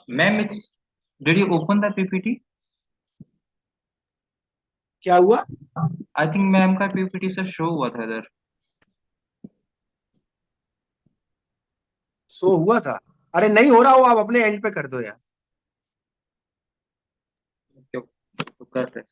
Ma'am, did you open the PPT? क्या हुआ? I think ma'am का PPT से show हुआ था इधर. शो हुआ था? अरे नहीं हो रहा हो, आप अपने एंड पे कर दो यार। तो कर रहे.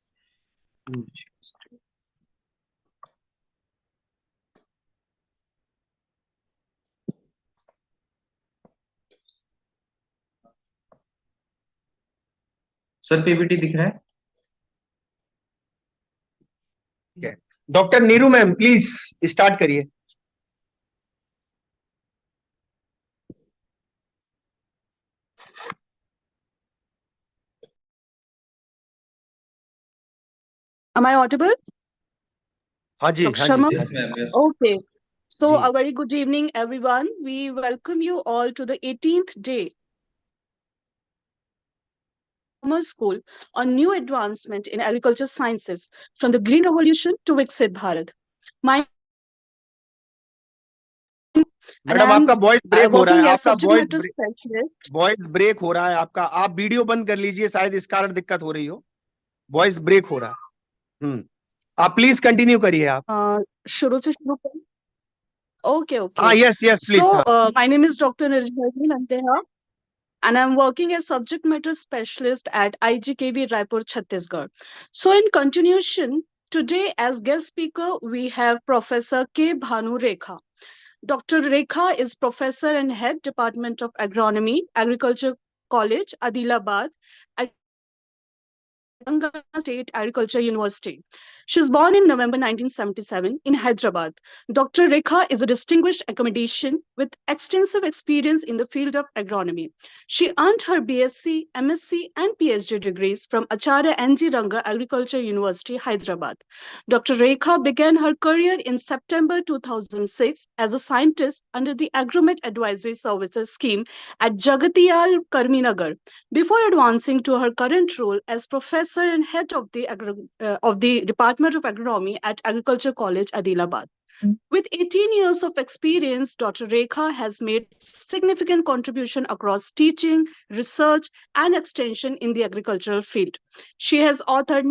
सर PPT दिख रहा है? ठीक है, doctor Neeru ma'am please start करिए। Am I audible? हाँ जी, Dr. हाँ जी। Sharma? Yes, ma'am. Yes. Okay. So, जी। a very good evening, everyone. We welcome you all to the 18th day Commerce School on new advancement in agriculture sciences from the Green Revolution to Viksit Bharat. My and madam I'm आपका voice break हो रहा है, working as आपका subject matter specialist. Voice break हो रहा है आपका। आप वीडियो बंद कर लीजिए, शायद इस कारण दिक्कत हो रही हो, वॉइस ब्रेक हो रहा है। आप प्लीज कंटिन्यू करिए आप। शुरू से शुरू करें? Okay, हाँ, okay. Yes yes please. So, my name is Dr. Nirjala and I'm working as subject matter specialist at IGKV Raipur, Chhattisgarh. So in continuation, today as guest speaker, we have Professor 𝐃𝐚𝐲𝐬 Rekha. Dr. Rekha is professor and head Department of Agronomy, Agriculture College, Adilabad, at Telangana State Agriculture University. She was born in November 1977 in Hyderabad. Dr. Rekha is a distinguished academician with extensive experience in the field of agronomy. She earned her BSc, MSc, and PhD degrees from Acharya N.G. Ranga Agriculture University, Hyderabad. Dr. Rekha began her career in September 2006 as a scientist under the Agromet Advisory Services Scheme at Jagatiyal Karminagar, before advancing to her current role as professor and head of the Department of Agronomy at Agriculture College, Adilabad. With 18 years of experience, Dr. Rekha has made significant contribution across teaching, research, and extension in the agricultural field. She has authored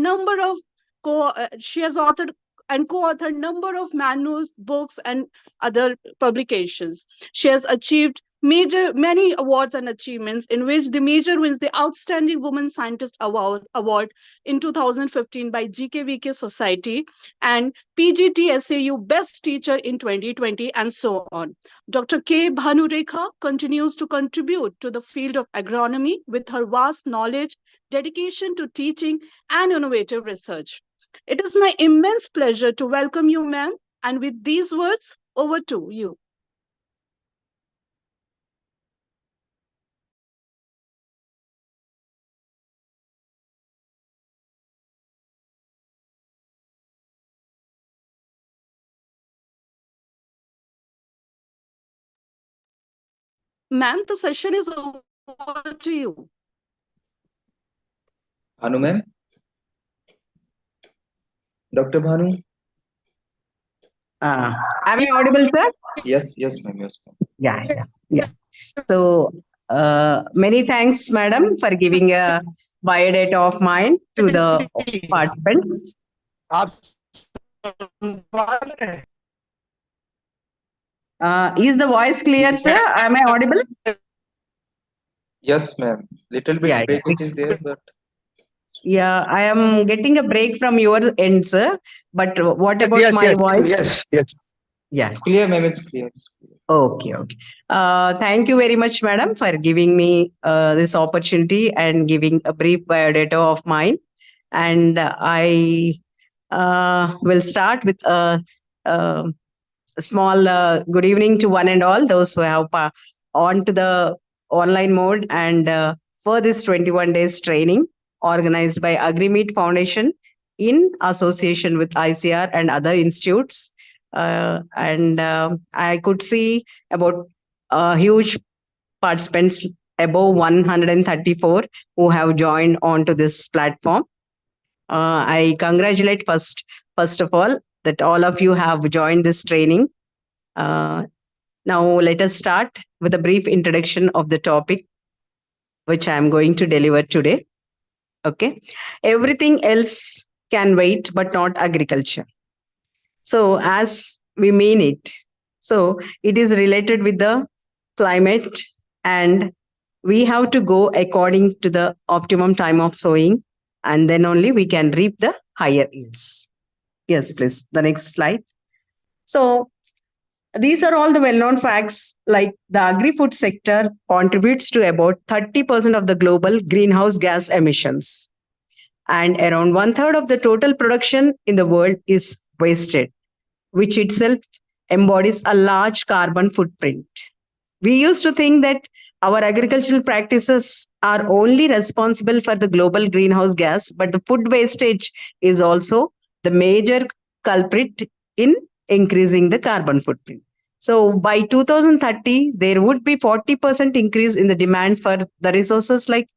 and co-authored number of manuals, books, and other publications. She has achieved many awards and achievements, in which the major wins the Outstanding Woman Scientist Award in 2015 by GKVK Society and PGTSAU Best Teacher in 2020, and so on. Dr. 𝐃𝐚𝐲𝐬 Rekha continues to contribute to the field of agronomy with her vast knowledge, dedication to teaching, and innovative research. It is my immense pleasure to welcome you, ma'am, and with these words, over to you. Ma'am, the session is over to you. Bhanu ma'am. Dr. Bhanu. Am I audible, sir? Yes, yes, ma'am. Yes, ma'am. Yeah. So, many thanks, madam, for giving a biodata of mine to the participants. आप सुन पा रहे हैं? Is the voice clear, sir? Am I audible? Yes, ma'am. Little bit Yeah. breakage is there, but Yeah, I am getting a break from your end, sir. But what about Yes, my yes, voice? yes. Yeah. it's clear, ma'am. It's clear. It's clear. Okay. Thank you very much, madam, for giving me this opportunity and giving a brief biodata of mine. And I will start with a small good evening to one and all those who have on to the online mode and for this 21 days training organized by AgriMeet Foundation in association with ICR and other institutes. And I could see about huge participants, above 134, who have joined onto this platform. I congratulate first of all that all of you have joined this training. Now let us start with a brief introduction of the topic. which I am going to deliver today. Okay. Everything else can wait, but not agriculture. So, as we mean it, so it is related with the climate, and we have to go according to the optimum time of sowing, and then only we can reap the higher yields. Yes, please. The next slide. So, these are all the well known facts, like the agri food sector contributes to about 30% of the global greenhouse gas emissions, and around one third of the total production in the world is wasted, which itself embodies a large carbon footprint. We used to think that our agricultural practices are only responsible for the global greenhouse gas, but the food wastage is also the major culprit in increasing the carbon footprint. So by 2030, there would be 40% increase in the demand for the resources like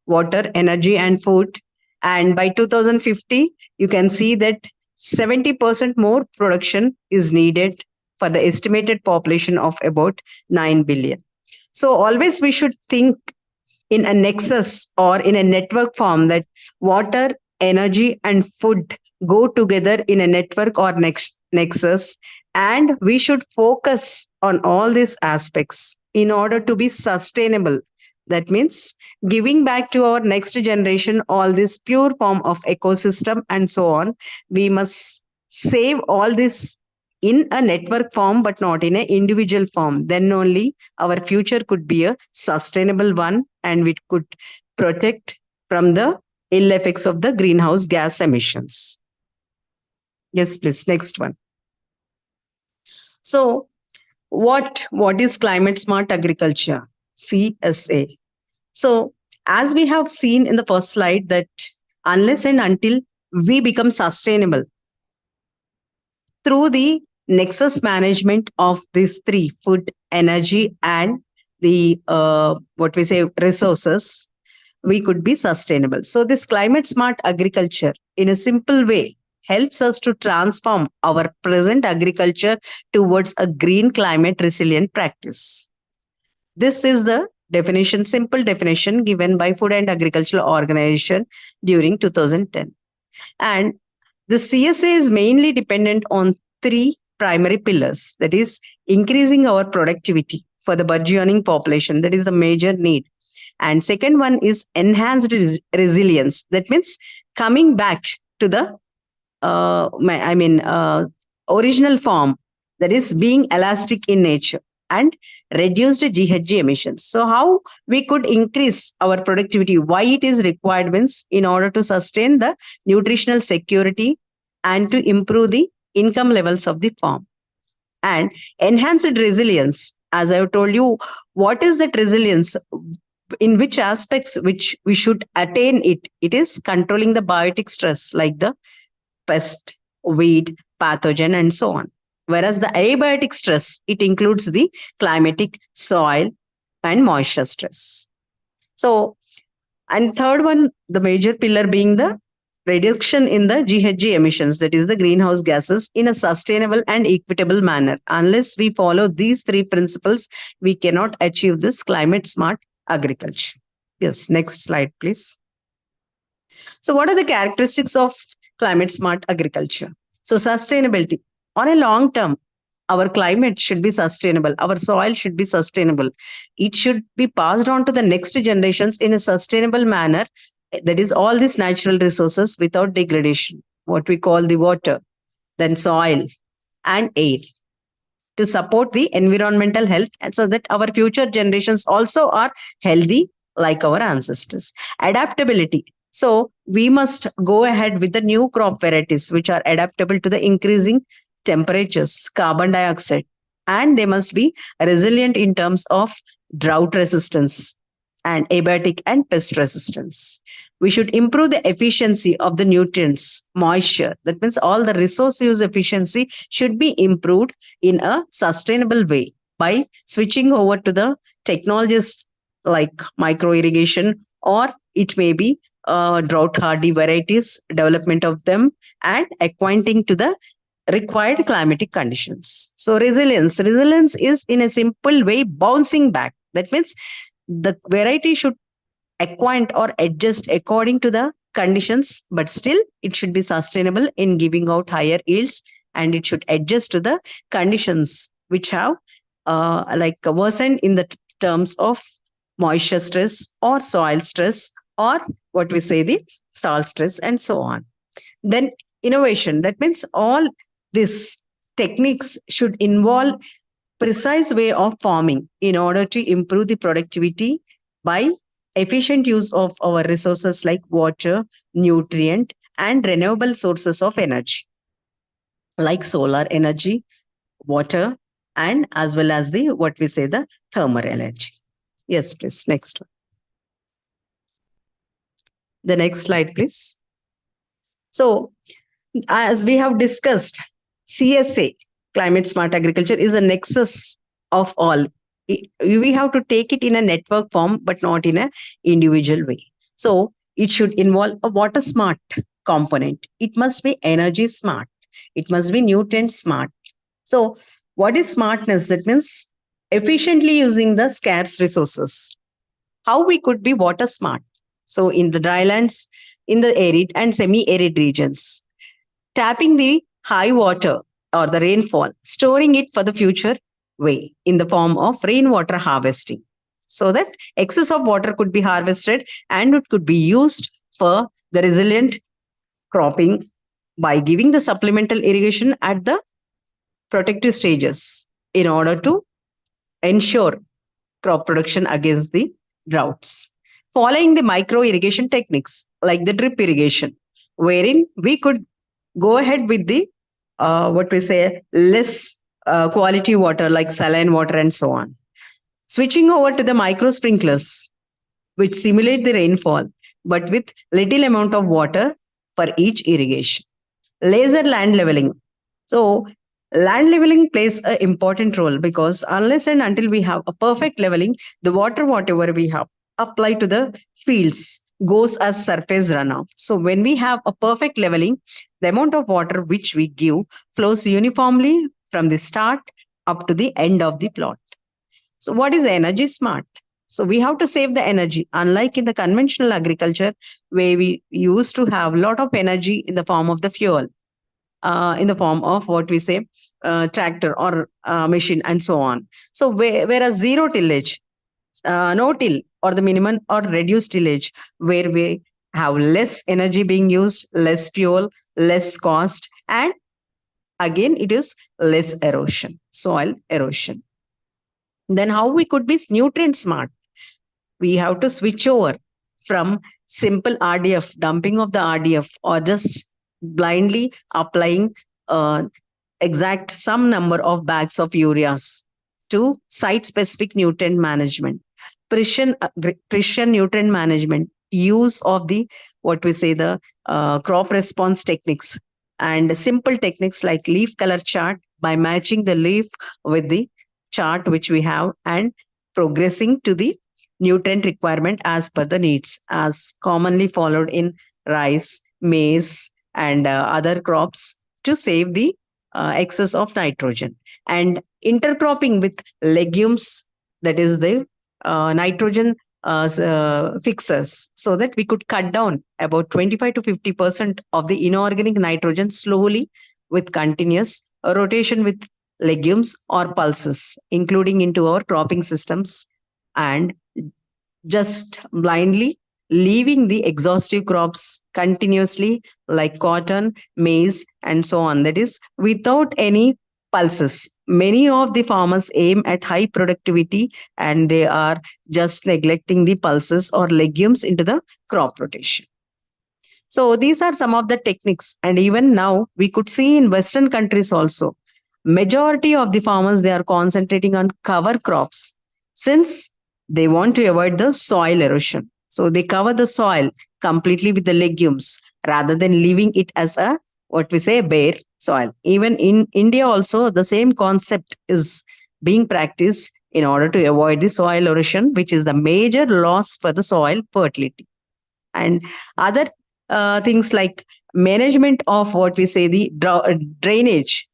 water, energy, and food. And by 2050, you can see that 70% more production is needed for the estimated population of about 9 billion. So always we should think in a nexus or in a network form, that water, energy, and food go together in a network or nexus. And we should focus on all these aspects in order to be sustainable. That means giving back to our next generation all this pure form of ecosystem and so on. We must save all this in a network form, but not in an individual form. Then only our future could be a sustainable one, and we could protect from the ill effects of the greenhouse gas emissions. Yes, please. Next one. So, what is climate smart agriculture? CSA. So, as we have seen in the first slide, that unless and until we become sustainable through the nexus management of these three: food, energy, and the what we say resources, we could be sustainable. So this climate smart agriculture in a simple way helps us to transform our present agriculture towards a green climate resilient practice. This is the definition, simple definition given by Food and Agricultural Organization during 2010. And the CSA is mainly dependent on three primary pillars, that is increasing our productivity for the burgeoning population, that is the major need. And second one is enhanced resilience, that means coming back to the original form, that is being elastic in nature, and reduced GHG emissions. So how we could increase our productivity, why it is required, means in order to sustain the nutritional security and to improve the income levels of the farm. And enhanced resilience, as I have told you, what is that resilience? In which aspects which we should attain it? It is controlling the biotic stress like the pest, weed, pathogen, and so on. Whereas the abiotic stress, it includes the climatic, soil, and moisture stress. So, and third one, the major pillar being the reduction in the GHG emissions, that is the greenhouse gases, in a sustainable and equitable manner. Unless we follow these three principles, we cannot achieve this climate smart agriculture. Yes, next slide, please. So, what are the characteristics of climate smart agriculture? So, sustainability. On a long term, our climate should be sustainable. Our soil should be sustainable. It should be passed on to the next generations in a sustainable manner. That is all these natural resources without degradation, what we call the water, then soil and air, to support the environmental health, and so that our future generations also are healthy like our ancestors. Adaptability. So we must go ahead with the new crop varieties which are adaptable to the increasing temperatures, carbon dioxide, and they must be resilient in terms of drought resistance and abiotic and pest resistance. We should improve the efficiency of the nutrients, moisture. That means all the resource use efficiency should be improved in a sustainable way by switching over to the technologies like micro irrigation, or it may be drought hardy varieties, development of them, and acquainting to the required climatic conditions. So resilience is in a simple way bouncing back. That means the variety should acquaint or adjust according to the conditions, but still it should be sustainable in giving out higher yields, and it should adjust to the conditions which have like worsened in the terms of moisture stress or soil stress, or what we say the salt stress, and so on. Then innovation, that means all these techniques should involve precise way of farming in order to improve the productivity by efficient use of our resources like water, nutrient, and renewable sources of energy like solar energy, water, and as well as the what we say the thermal energy. Yes, please. Next one. The next slide, please. So, as we have discussed, CSA, climate smart agriculture, is a nexus of all. We have to take it in a network form, but not in a individual way. So it should involve a water smart component. It must be energy smart. It must be nutrient smart. So what is smartness? That means efficiently using the scarce resources. How we could be water smart? So in the drylands, in the arid and semi-arid regions, tapping the high water or the rainfall, storing it for the future way in the form of rainwater harvesting, so that excess of water could be harvested and it could be used for the resilient cropping by giving the supplemental irrigation at the protective stages in order to ensure crop production against the droughts. Following the micro irrigation techniques like the drip irrigation, wherein we could go ahead with the what we say less quality water like saline water and so on. Switching over to the micro sprinklers, which simulate the rainfall but with little amount of water for each irrigation. Laser land leveling. So land leveling plays an important role because unless and until we have a perfect leveling, the water whatever we have applied to the fields goes as surface runoff. So when we have a perfect leveling, the amount of water which we give flows uniformly from the start up to the end of the plot. So what is energy smart? So we have to save the energy. Unlike in the conventional agriculture, where we used to have a lot of energy in the form of the fuel, in the form of what we say tractor or machine and so on. So whereas zero tillage, no till or the minimum or reduced tillage, where we have less energy being used, less fuel, less cost, and again it is less erosion, soil erosion. Then how we could be nutrient smart? We have to switch over from simple RDF, dumping of the RDF, or just blindly applying exact some number of bags of ureas to site specific nutrient management, precision nutrient management, use of the what we say the crop response techniques, and simple techniques like leaf color chart by matching the leaf with the chart which we have and progressing to the nutrient requirement as per the needs, as commonly followed in rice, maize, and other crops to save the excess of nitrogen. And intercropping with legumes, that is the nitrogen fixers, so that we could cut down about 25 to 50% of the inorganic nitrogen slowly with continuous rotation with legumes or pulses, including into our cropping systems, and just blindly leaving the exhaustive crops continuously like cotton, maize, and so on. That is without any pulses. Many of the farmers aim at high productivity and they are just neglecting the pulses or legumes into the crop rotation. So these are some of the techniques. And even now we could see in Western countries also, majority of the farmers, they are concentrating on cover crops since they want to avoid the soil erosion. So they cover the soil completely with the legumes rather than leaving it as a what we say bare soil. Even in India also the same concept is being practiced in order to avoid the soil erosion, which is the major loss for the soil fertility. And other things like management of what we say the drainage.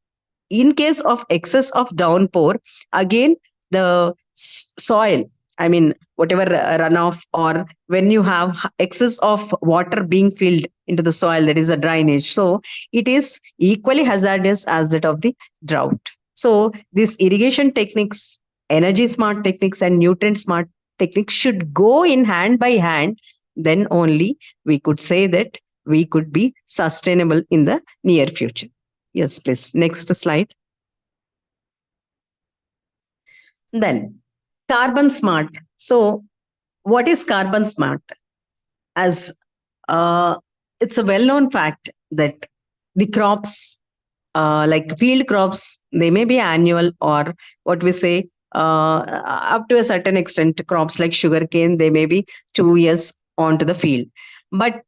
In case of excess of downpour, again the soil I mean, whatever runoff, or when you have excess of water being filled into the soil, that is a drainage. So it is equally hazardous as that of the drought. So these irrigation techniques, energy smart techniques, and nutrient smart techniques should go in hand by hand. Then only we could say that we could be sustainable in the near future. Yes, please. Next slide. Then carbon smart. So what is carbon smart? As it's a well-known fact that the crops, like field crops, they may be annual, or what we say, up to a certain extent, crops like sugarcane, they may be 2 years onto the field. But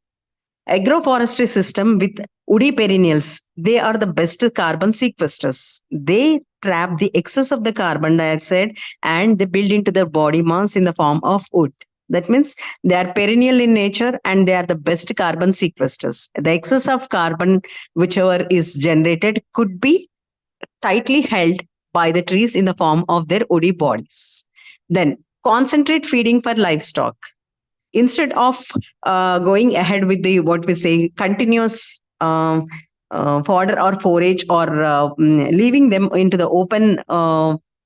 agroforestry system with woody perennials, they are the best carbon sequesters. They trap the excess of the carbon dioxide and they build into their body mass in the form of wood. That means they are perennial in nature and they are the best carbon sequesters. The excess of carbon, whichever is generated, could be tightly held by the trees in the form of their woody bodies. Then concentrate feeding for livestock. Instead of going ahead with the what we say continuous fodder or forage, or leaving them into the open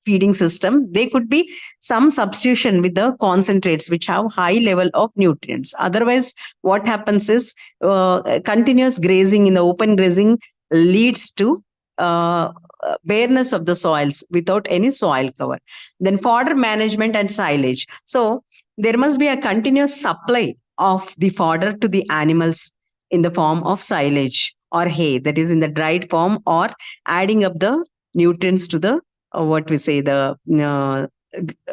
feeding system, they could be some substitution with the concentrates which have high level of nutrients. Otherwise, what happens is continuous grazing in the open grazing leads to bareness of the soils without any soil cover. Then fodder management and silage. So there must be a continuous supply of the fodder to the animals in the form of silage or hay, that is in the dried form, or adding up the nutrients to the what we say, the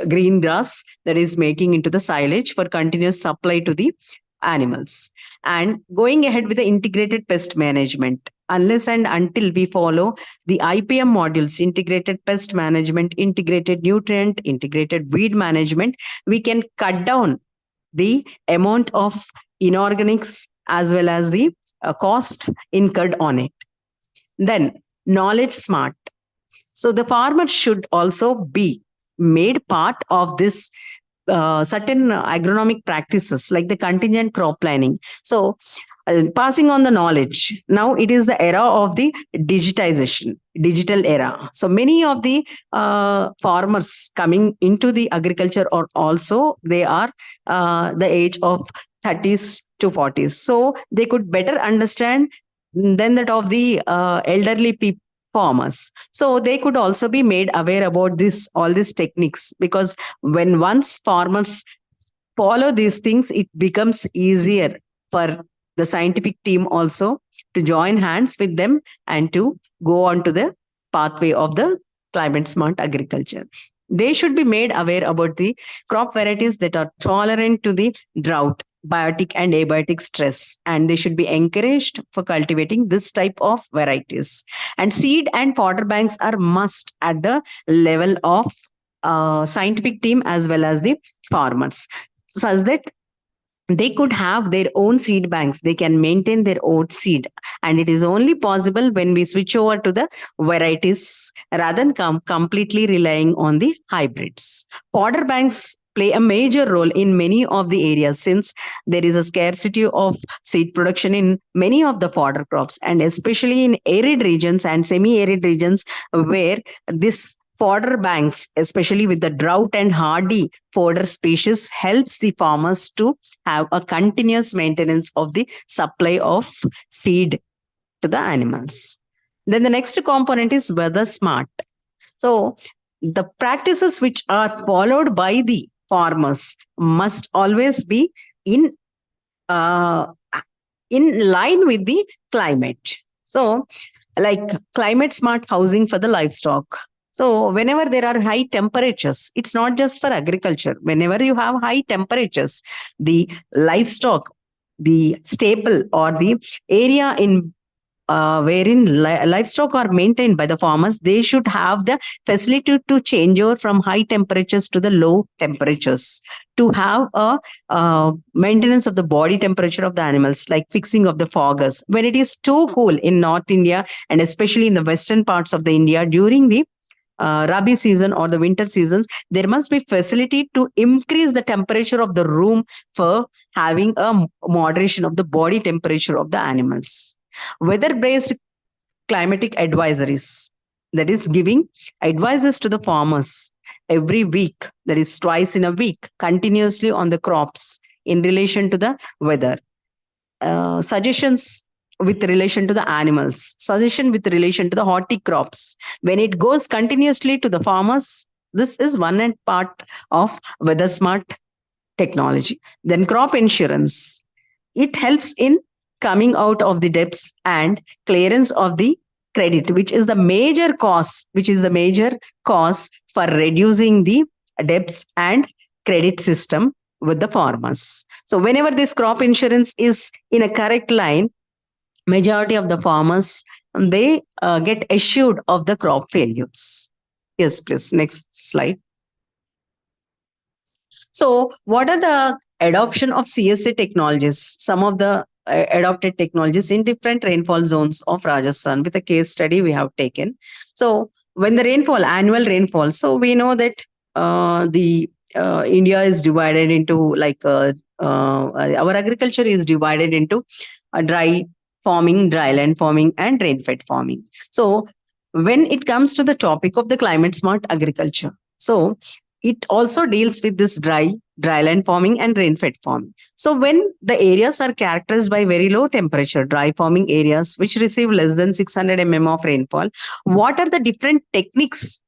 green grass, that is making into the silage for continuous supply to the animals. And going ahead with the integrated pest management, unless and until we follow the IPM modules, integrated pest management, integrated nutrient, integrated weed management, we can cut down the amount of inorganics as well as the cost incurred on it. Then knowledge smart. So the farmer should also be made part of this certain agronomic practices like the contingent crop planning. So passing on the knowledge. Now it is the era of the digitization, digital era. So many of the farmers coming into the agriculture, or also they are the age of 30s to 40s. So they could better understand than that of the elderly people, farmers. So they could also be made aware about this, all these techniques, because when once farmers follow these things, it becomes easier for the scientific team also to join hands with them and to go on to the pathway of the climate smart agriculture. They should be made aware about the crop varieties that are tolerant to the drought, biotic and abiotic stress, and they should be encouraged for cultivating this type of varieties. And seed and fodder banks are must at the level of scientific team as well as the farmers, such that they could have their own seed banks, they can maintain their own seed, and it is only possible when we switch over to the varieties rather than completely relying on the hybrids. Fodder banks play a major role in many of the areas, since there is a scarcity of seed production in many of the fodder crops, and especially in arid regions and semi-arid regions where this fodder banks, especially with the drought and hardy fodder species, helps the farmers to have a continuous maintenance of the supply of feed to the animals. Then the next component is weather smart. So the practices which are followed by the farmers must always be uh, in line with the climate. So like climate smart housing for the livestock. So whenever there are high temperatures, it's not just for agriculture. Whenever you have high temperatures, the livestock, the staple or the area in wherein livestock are maintained by the farmers, they should have the facility to change over from high temperatures to the low temperatures, to have a maintenance of the body temperature of the animals, like fixing of the foggers. When it is too cool in North India and especially in the western parts of the India during the rabi season or the winter seasons, there must be facility to increase the temperature of the room for having a moderation of the body temperature of the animals. Weather-based climatic advisories, that is giving advices to the farmers every week, that is twice in a week, continuously on the crops in relation to the weather. Suggestions with relation to the animals, suggestion with relation to the horticrops. When it goes continuously to the farmers, this is one and part of weather smart technology. Then crop insurance. It helps in coming out of the debts and clearance of the credit, which is the major cause, for reducing the debts and credit system with the farmers. So whenever this crop insurance is in a correct line, majority of the farmers, they get assured of the crop failures. Yes, please. Next slide. So what are the adoption of CSA technologies? Some of the adopted technologies in different rainfall zones of Rajasthan, with a case study we have taken. So when the annual rainfall, so we know that the India is divided into our agriculture is divided into dry farming, dryland farming, and rainfed farming. So when it comes to the topic of the climate smart agriculture, so it also deals with this dryland farming and rainfed farming. So when the areas are characterized by very low temperature, dry farming areas which receive less than 600 of rainfall, what are the different techniques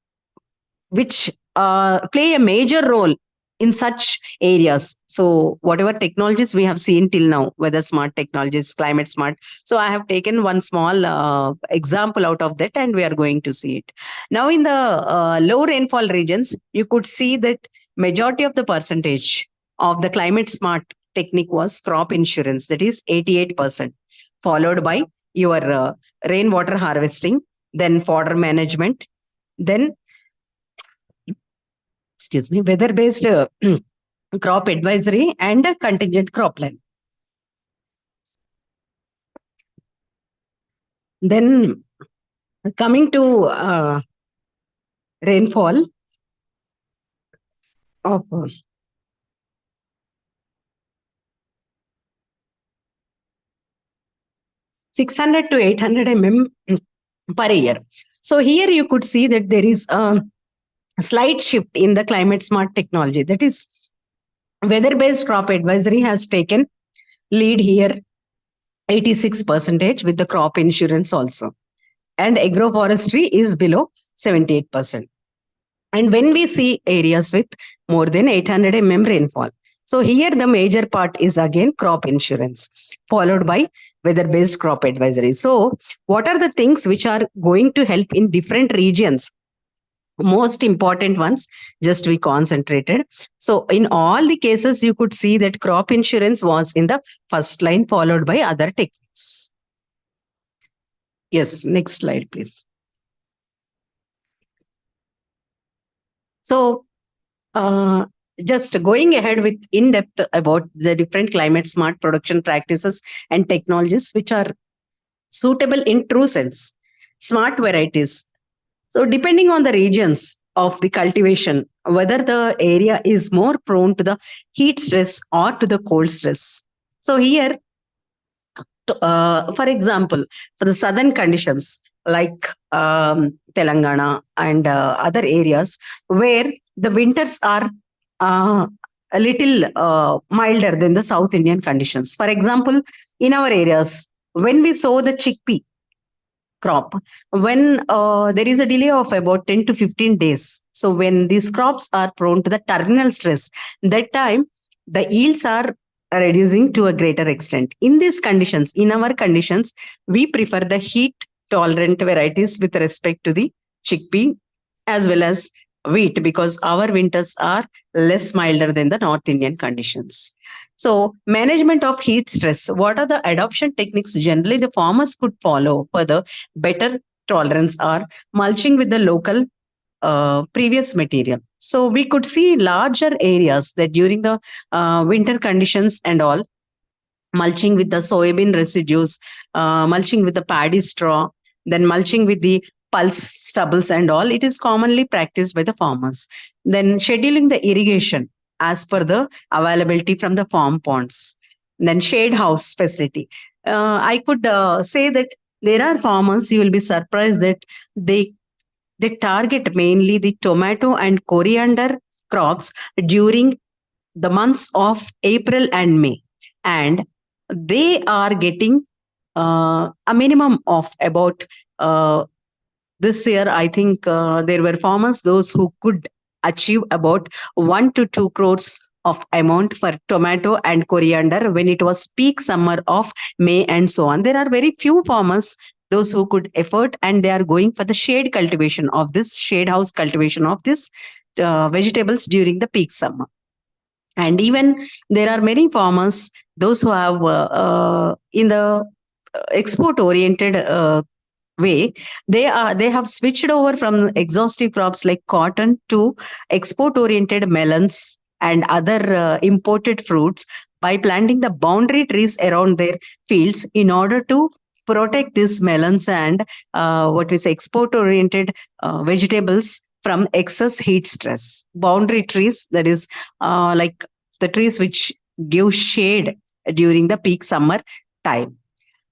which play a major role in such areas? So whatever technologies we have seen till now, weather smart technologies, climate smart. So I have taken one small example out of that, and we are going to see it. Now in the low rainfall regions, you could see that majority of the percentage of the climate smart technique was crop insurance, that is 88%, followed by your rainwater harvesting, then fodder management, then weather-based crop advisory and contingent cropland. Then coming to rainfall of 600 to 800 per year. So here you could see that there is a slight shift in the climate smart technology. That is, weather-based crop advisory has taken lead here, 86%, with the crop insurance also. And agroforestry is below 78%. And when we see areas with more than 800 rainfall, so here the major part is again crop insurance, followed by weather-based crop advisory. So what are the things which are going to help in different regions? Most important ones, just we concentrated. So in all the cases, you could see that crop insurance was in the first line, followed by other techniques. Yes, next slide, please. So just going ahead with in-depth about the different climate smart production practices and technologies which are suitable in true sense. Smart varieties. So depending on the regions of the cultivation, whether the area is more prone to the heat stress or to the cold stress. So here, for example, for the southern conditions like Telangana and other areas where the winters are a little milder than the South Indian conditions. For example, in our areas, when we sow the chickpea crop, when there is a delay of about 10 to 15 days. So when these crops are prone to the terminal stress, that time the yields are reducing to a greater extent. In these conditions, in our conditions, we prefer the heat tolerant varieties with respect to the chickpea as well as wheat, because our winters are less milder than the North Indian conditions. So management of heat stress, what are the adoption techniques generally the farmers could follow for the better tolerance? Are mulching with the local previous material. So we could see larger areas that during the winter conditions and all, mulching with the soybean residues, mulching with the paddy straw, then mulching with the pulse stubbles and all, it is commonly practiced by the farmers. Then scheduling the irrigation as per the availability from the farm ponds. Then shade house facility. I could say that there are farmers, you will be surprised that they they target mainly the tomato and coriander crops during the months of April and May. And they are getting a minimum of about this year, I think there were farmers, those who could achieve about 1 to 2 crores of amount for tomato and coriander when it was peak summer of May and so on. There are very few farmers, those who could afford, and they are going for the shade cultivation of this, shade house cultivation of this vegetables during the peak summer. And even there are many farmers, those who have in the export oriented way, they have switched over from exhaustive crops like cotton to export oriented melons and other imported fruits by planting the boundary trees around their fields in order to protect these melons and what we say export oriented vegetables from excess heat stress. Boundary trees, that is like the trees which give shade during the peak summer time.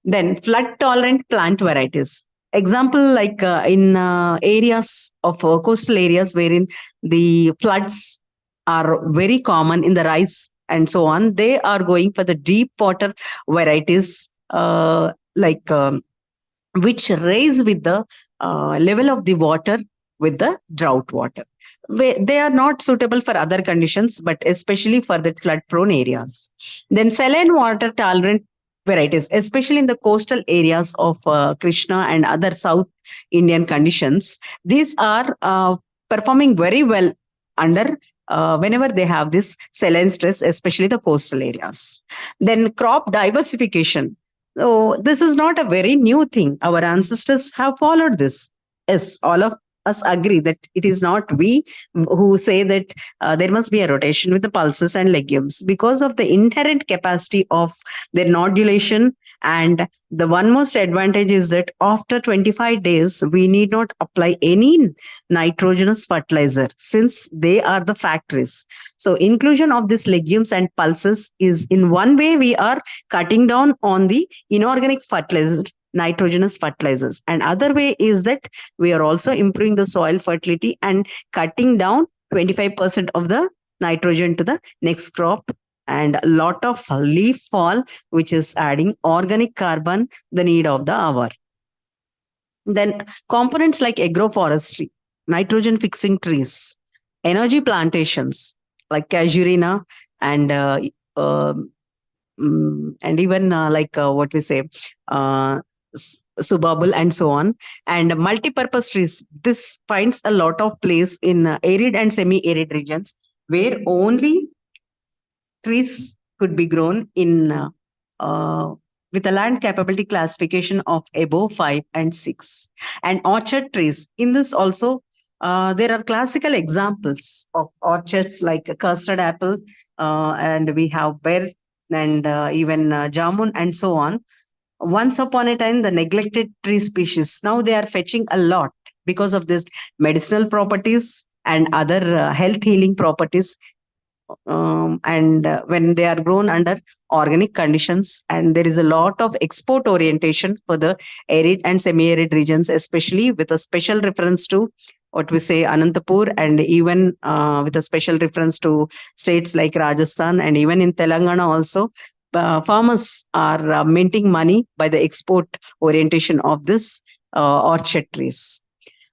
Then flood tolerant plant varieties. Example, like in areas of coastal areas wherein the floods are very common in the rice and so on, they are going for the deep water varieties, like which raise with the level of the water with the drought water. They are not suitable for other conditions, but especially for the flood prone areas. Then saline water tolerant varieties, especially in the coastal areas of Krishna and other South Indian conditions. These are performing very well under whenever they have this saline stress, especially the coastal areas. Then crop diversification. So this is not a very new thing. Our ancestors have followed this. Yes, all of us agree that it is not we who say that there must be a rotation with the pulses and legumes because of the inherent capacity of their nodulation. And the one most advantage is that after 25 days, we need not apply any nitrogenous fertilizer since they are the factories. So inclusion of these legumes and pulses is in one way we are cutting down on the inorganic fertilizer, nitrogenous fertilizers. And other way is that we are also improving the soil fertility and cutting down 25% of the nitrogen to the next crop, and a lot of leaf fall, which is adding organic carbon, the need of the hour. Then components like agroforestry, nitrogen fixing trees, energy plantations like casuarina and even like what we say subabul and so on, and multi-purpose trees. This finds a lot of place in arid and semi-arid regions where only trees could be grown in with a land capability classification of above 5 and 6. And orchard trees. In this also, there are classical examples of orchards like custard apple, and we have bear and even jamun and so on. Once upon a time, the neglected tree species, now they are fetching a lot because of this medicinal properties and other health healing properties. And when they are grown under organic conditions, and there is a lot of export orientation for the arid and semi-arid regions, especially with a special reference to what we say Anantapur, and even with a special reference to states like Rajasthan, and even in Telangana also. Farmers are minting money by the export orientation of this orchard trees.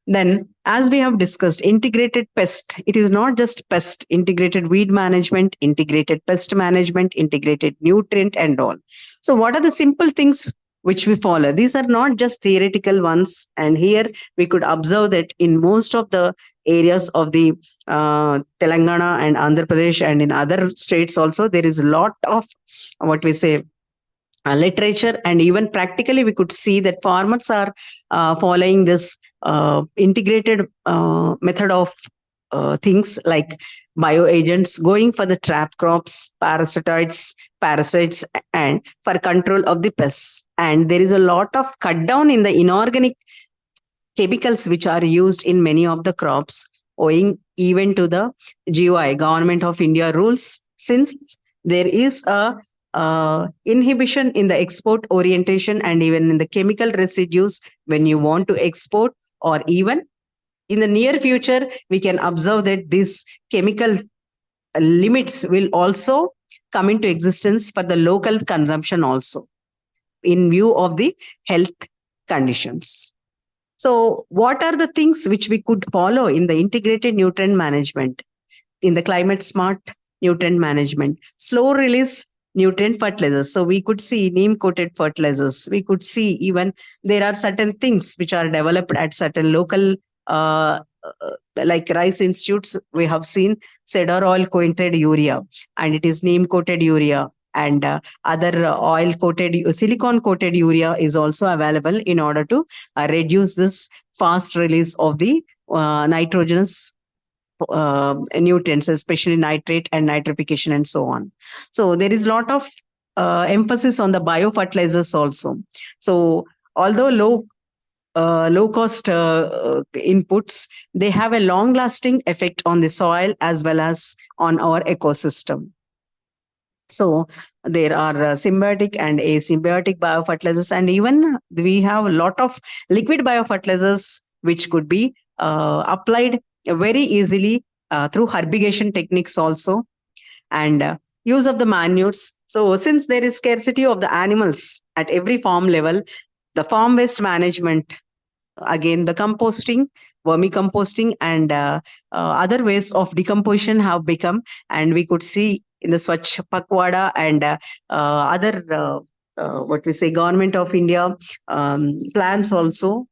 Then, as we have discussed, integrated pest. It is not just pest, integrated weed management, integrated pest management, integrated nutrient and all. So what are the simple things which we follow? These are not just theoretical ones. And here we could observe that in most of the areas of the Telangana and Andhra Pradesh and in other states also, there is a lot of what we say literature, and even practically we could see that farmers are following this integrated method of things like bioagents, going for the trap crops, parasites, and for control of the pests. And there is a lot of cut down in the inorganic chemicals which are used in many of the crops, owing even to the GOI, Government of India rules, since there is a inhibition in the export orientation and even in the chemical residues when you want to export, or even in the near future, we can observe that these chemical limits will also come into existence for the local consumption also in view of the health conditions. So, what are the things which we could follow in the integrated nutrient management, in the climate smart nutrient management? Slow release nutrient fertilizers. So, we could see neem coated fertilizers. We could see even there are certain things which are developed at certain local, like rice institutes. We have seen cedar oil coated urea, and it is neem coated urea. And other oil coated, silicon coated urea is also available in order to reduce this fast release of the nitrogenous nutrients, especially nitrate and nitrification and so on. So there is a lot of emphasis on the biofertilizers also. So although low cost inputs, they have a long lasting effect on the soil as well as on our ecosystem. So there are symbiotic and asymbiotic biofertilizers, and even we have a lot of liquid biofertilizers which could be applied very easily through herbigation techniques also, and use of the manures. So since there is scarcity of the animals at every farm level, the farm waste management, again the composting, vermicomposting, and other ways of decomposition have become, and we could see in the Swachh Pakwada and other what we say Government of India plans also.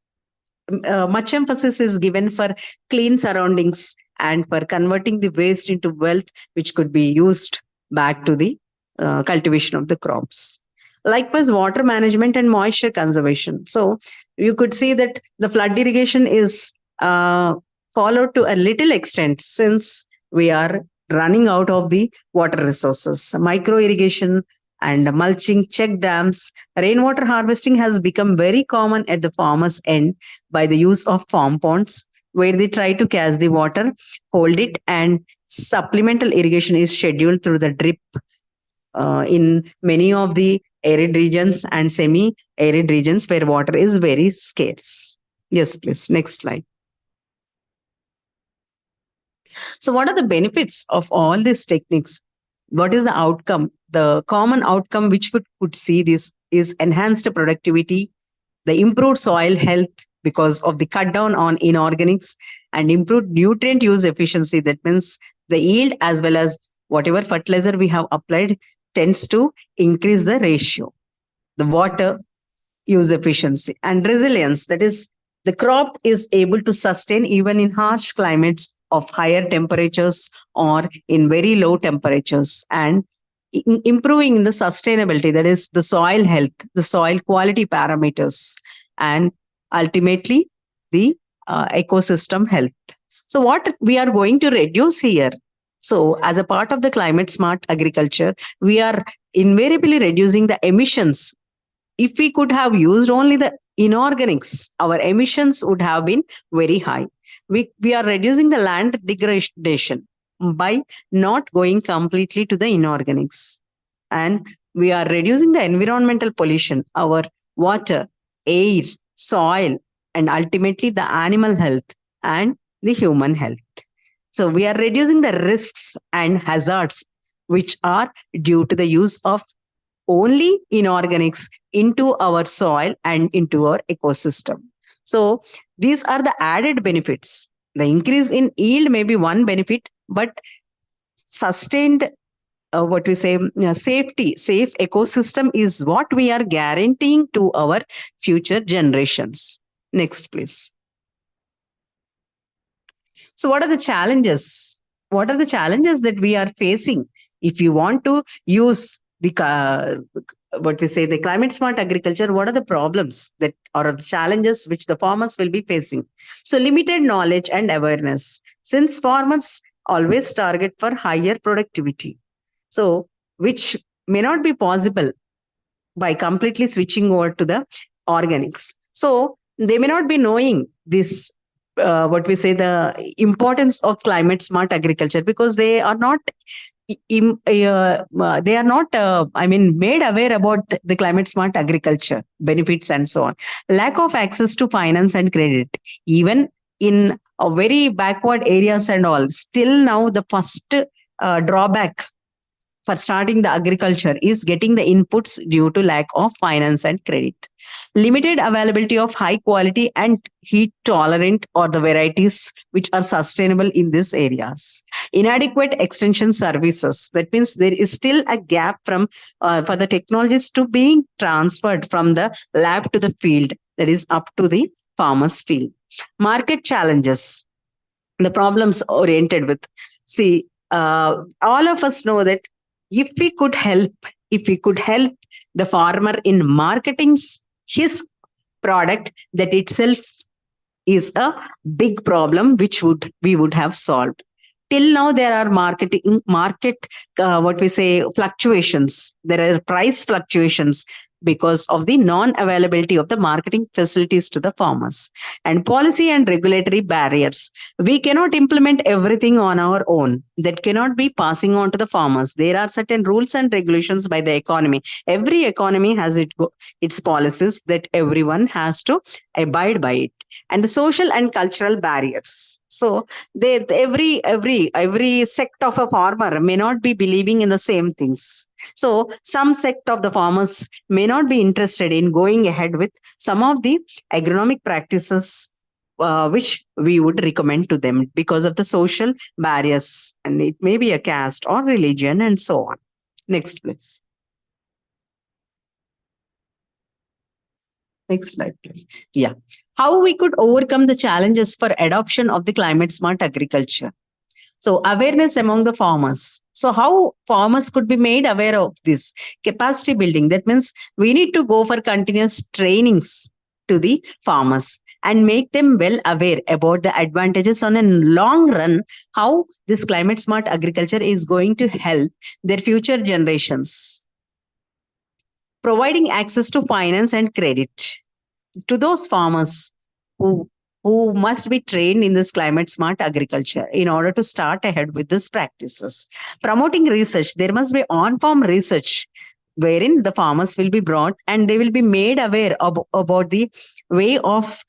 Much emphasis is given for clean surroundings and for converting the waste into wealth, which could be used back to the cultivation of the crops. Likewise, water management and moisture conservation. So you could see that the flood irrigation is followed to a little extent since we are running out of the water resources. Micro irrigation and mulching, check dams, rainwater harvesting has become very common at the farmer's end by the use of farm ponds, where they try to catch the water, hold it, and supplemental irrigation is scheduled through the drip in many of the arid regions and semi-arid regions where water is very scarce. Yes, please. Next slide. So, what are the benefits of all these techniques? What is the outcome? The common outcome which we could see this is enhanced productivity, the improved soil health because of the cut down on inorganics, and improved nutrient use efficiency. That means the yield as well as whatever fertilizer we have applied tends to increase the ratio. The water use efficiency and resilience, that is, the crop is able to sustain even in harsh climates of higher temperatures or in very low temperatures, and improving the sustainability, that is the soil health, the soil quality parameters, and ultimately the ecosystem health. So what we are going to reduce here, so as a part of the climate smart agriculture, we are invariably reducing the emissions. If we could have used only the inorganics, our emissions would have been very high. We are reducing the land degradation by not going completely to the inorganics. And we are reducing the environmental pollution, our water, air, soil, and ultimately the animal health and the human health. So we are reducing the risks and hazards which are due to the use of only inorganics into our soil and into our ecosystem. So these are the added benefits. The increase in yield may be one benefit, but sustained safety, safe ecosystem is what we are guaranteeing to our future generations. Next, please. So what are the challenges? What are the challenges that we are facing if you want to use the the climate smart agriculture? What are the problems that are the challenges which the farmers will be facing? So limited knowledge and awareness, since farmers always target for higher productivity, so which may not be possible by completely switching over to the organics. So they may not be knowing this what we say, the importance of climate smart agriculture, because they are not they are not made aware about the climate smart agriculture benefits and so on. Lack of access to finance and credit, even in very backward areas and all, still now the first drawback for starting the agriculture is getting the inputs due to lack of finance and credit. Limited availability of high quality and heat tolerant or the varieties which are sustainable in these areas. Inadequate extension services. That means there is still a gap from for the technologies to being transferred from the lab to the field, that is up to the farmer's field. Market challenges. The problems oriented with, see, all of us know that if we could help the farmer in marketing his product, that itself is a big problem which we would have solved. Till now there are market what we say fluctuations, there are price fluctuations because of the non-availability of the marketing facilities to the farmers. And policy and regulatory barriers. We cannot implement everything on our own. That cannot be passing on to the farmers. There are certain rules and regulations by the economy. Every economy has its policies that everyone has to abide by it. And the social and cultural barriers. So every sect of a farmer may not be believing in the same things. So some sect of the farmers may not be interested in going ahead with some of the agronomic practices which we would recommend to them because of the social barriers, and it may be a caste or religion and so on. Next, please. Next slide, please. Yeah. How we could overcome the challenges for adoption of the climate smart agriculture. So awareness among the farmers. So how farmers could be made aware of this? Capacity building. That means we need to go for continuous trainings to the farmers and make them well aware about the advantages on a long run, how this climate smart agriculture is going to help their future generations. Providing access to finance and credit to those farmers who must be trained in this climate smart agriculture in order to start ahead with these practices. Promoting research. There must be on-farm research wherein the farmers will be brought and they will be made aware about the way of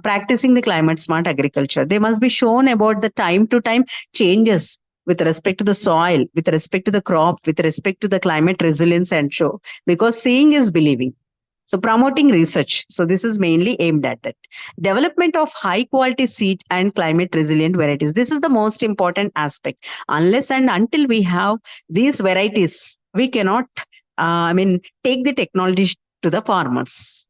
practicing the climate smart agriculture. They must be shown about the time to time changes with respect to the soil, with respect to the crop, with respect to the climate resilience and show, because seeing is believing. So promoting research. So this is mainly aimed at that. Development of high quality seed and climate resilient varieties. This is the most important aspect. Unless and until we have these varieties, we cannot, take the technology to the farmers.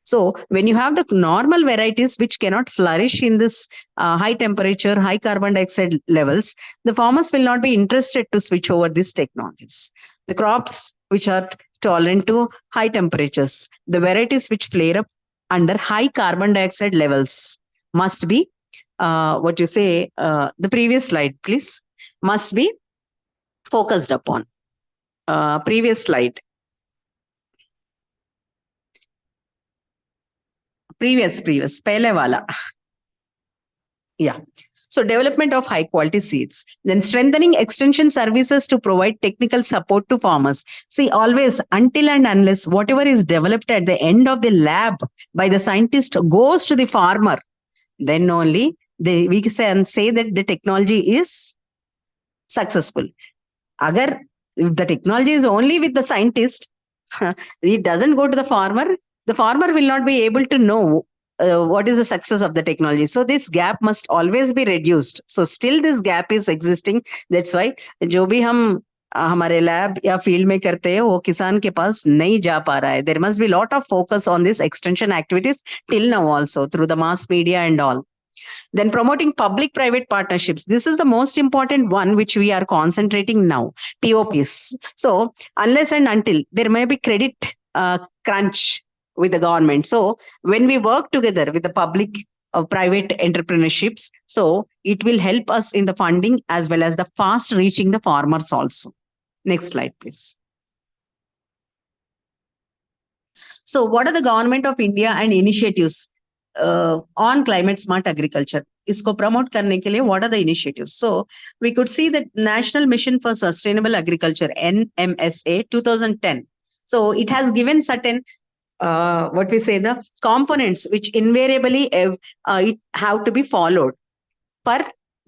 So when you have the normal varieties which cannot flourish in this high temperature, high carbon dioxide levels, the farmers will not be interested to switch over these technologies. The crops which are tolerant to high temperatures, the varieties which flare up under high carbon dioxide levels must be, the previous slide, please, must be focused upon. Previous slide. Previous, pehle wala. Yeah. So development of high quality seeds, then strengthening extension services to provide technical support to farmers. See, always until and unless whatever is developed at the end of the lab by the scientist goes to the farmer, then only we can say that the technology is successful. Agar if the technology is only with the scientist, it doesn't go to the farmer will not be able to know what is the success of the technology. So this gap must always be reduced. So still this gap is existing. That's why जो भी हम हमारे lab या field में करते हैं वो किसान के पास नहीं जा पा रहा है. There must be lot of focus on this extension activities till now also through the mass media and all. Then promoting public-private partnerships. This is the most important one which we are concentrating now. POPs. So unless and until there may be credit crunch with the government. So when we work together with the public private entrepreneurships, so it will help us in the funding as well as the fast reaching the farmers also. Next slide, please. So what are the government of India and initiatives on climate smart agriculture. इसको promote करने के लिए what are the initiatives? So we could see that National Mission for Sustainable Agriculture NMSA 2010. So it has given certain what we say the components which invariably it have to be followed for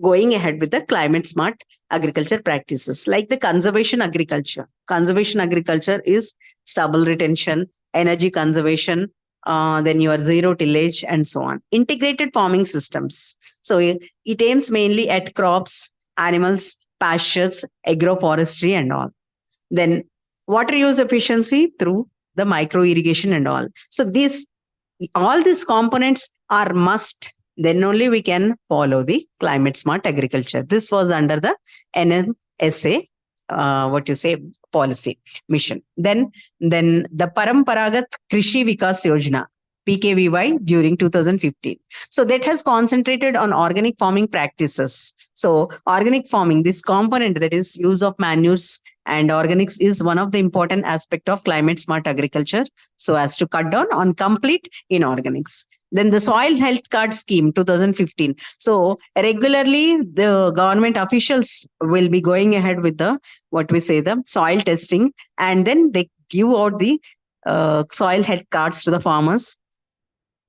going ahead with the climate smart agriculture practices, like the conservation agriculture. Conservation agriculture is stubble retention, energy conservation, then your zero tillage and so on. Integrated farming systems. So it aims mainly at crops, animals, pastures, agroforestry and all. Then water use efficiency through the micro irrigation and all. So all these components are must, then only we can follow the climate smart agriculture. This was under the NMSA what you say policy mission. Then the Paramparagat Krishi Vikas Yojana PKVY during 2015. So that has concentrated on organic farming practices. So organic farming, this component, that is use of manures and organics, is one of the important aspect of climate smart agriculture, so as to cut down on complete inorganics. Then the soil health card scheme 2015. So regularly the government officials will be going ahead with the what we say the soil testing, and then they give out the soil health cards to the farmers,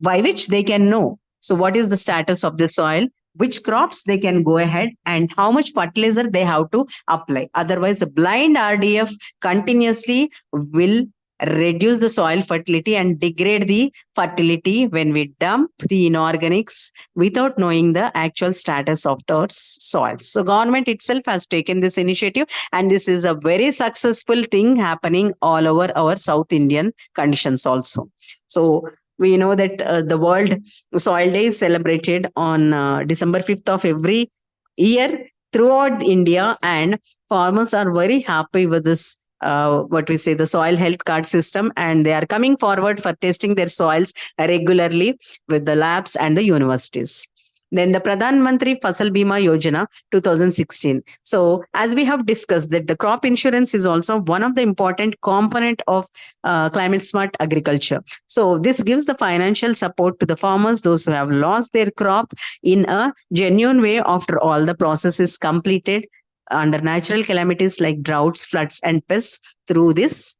by which they can know so what is the status of the soil, which crops they can go ahead, and how much fertilizer they have to apply. Otherwise, the blind RDF continuously will reduce the soil fertility and degrade the fertility when we dump the inorganics without knowing the actual status of those soils. So government itself has taken this initiative, and this is a very successful thing happening all over our South Indian conditions also. So we know that the World Soil Day is celebrated on December 5th of every year throughout India, and farmers are very happy with this what we say the soil health card system, and they are coming forward for testing their soils regularly with the labs and the universities. Then the Pradhan Mantri Fasal Bima Yojana 2016. So as we have discussed that the crop insurance is also one of the important component of climate smart agriculture. So this gives the financial support to the farmers, those who have lost their crop, in a genuine way after all the process is completed under natural calamities like droughts, floods and pests through this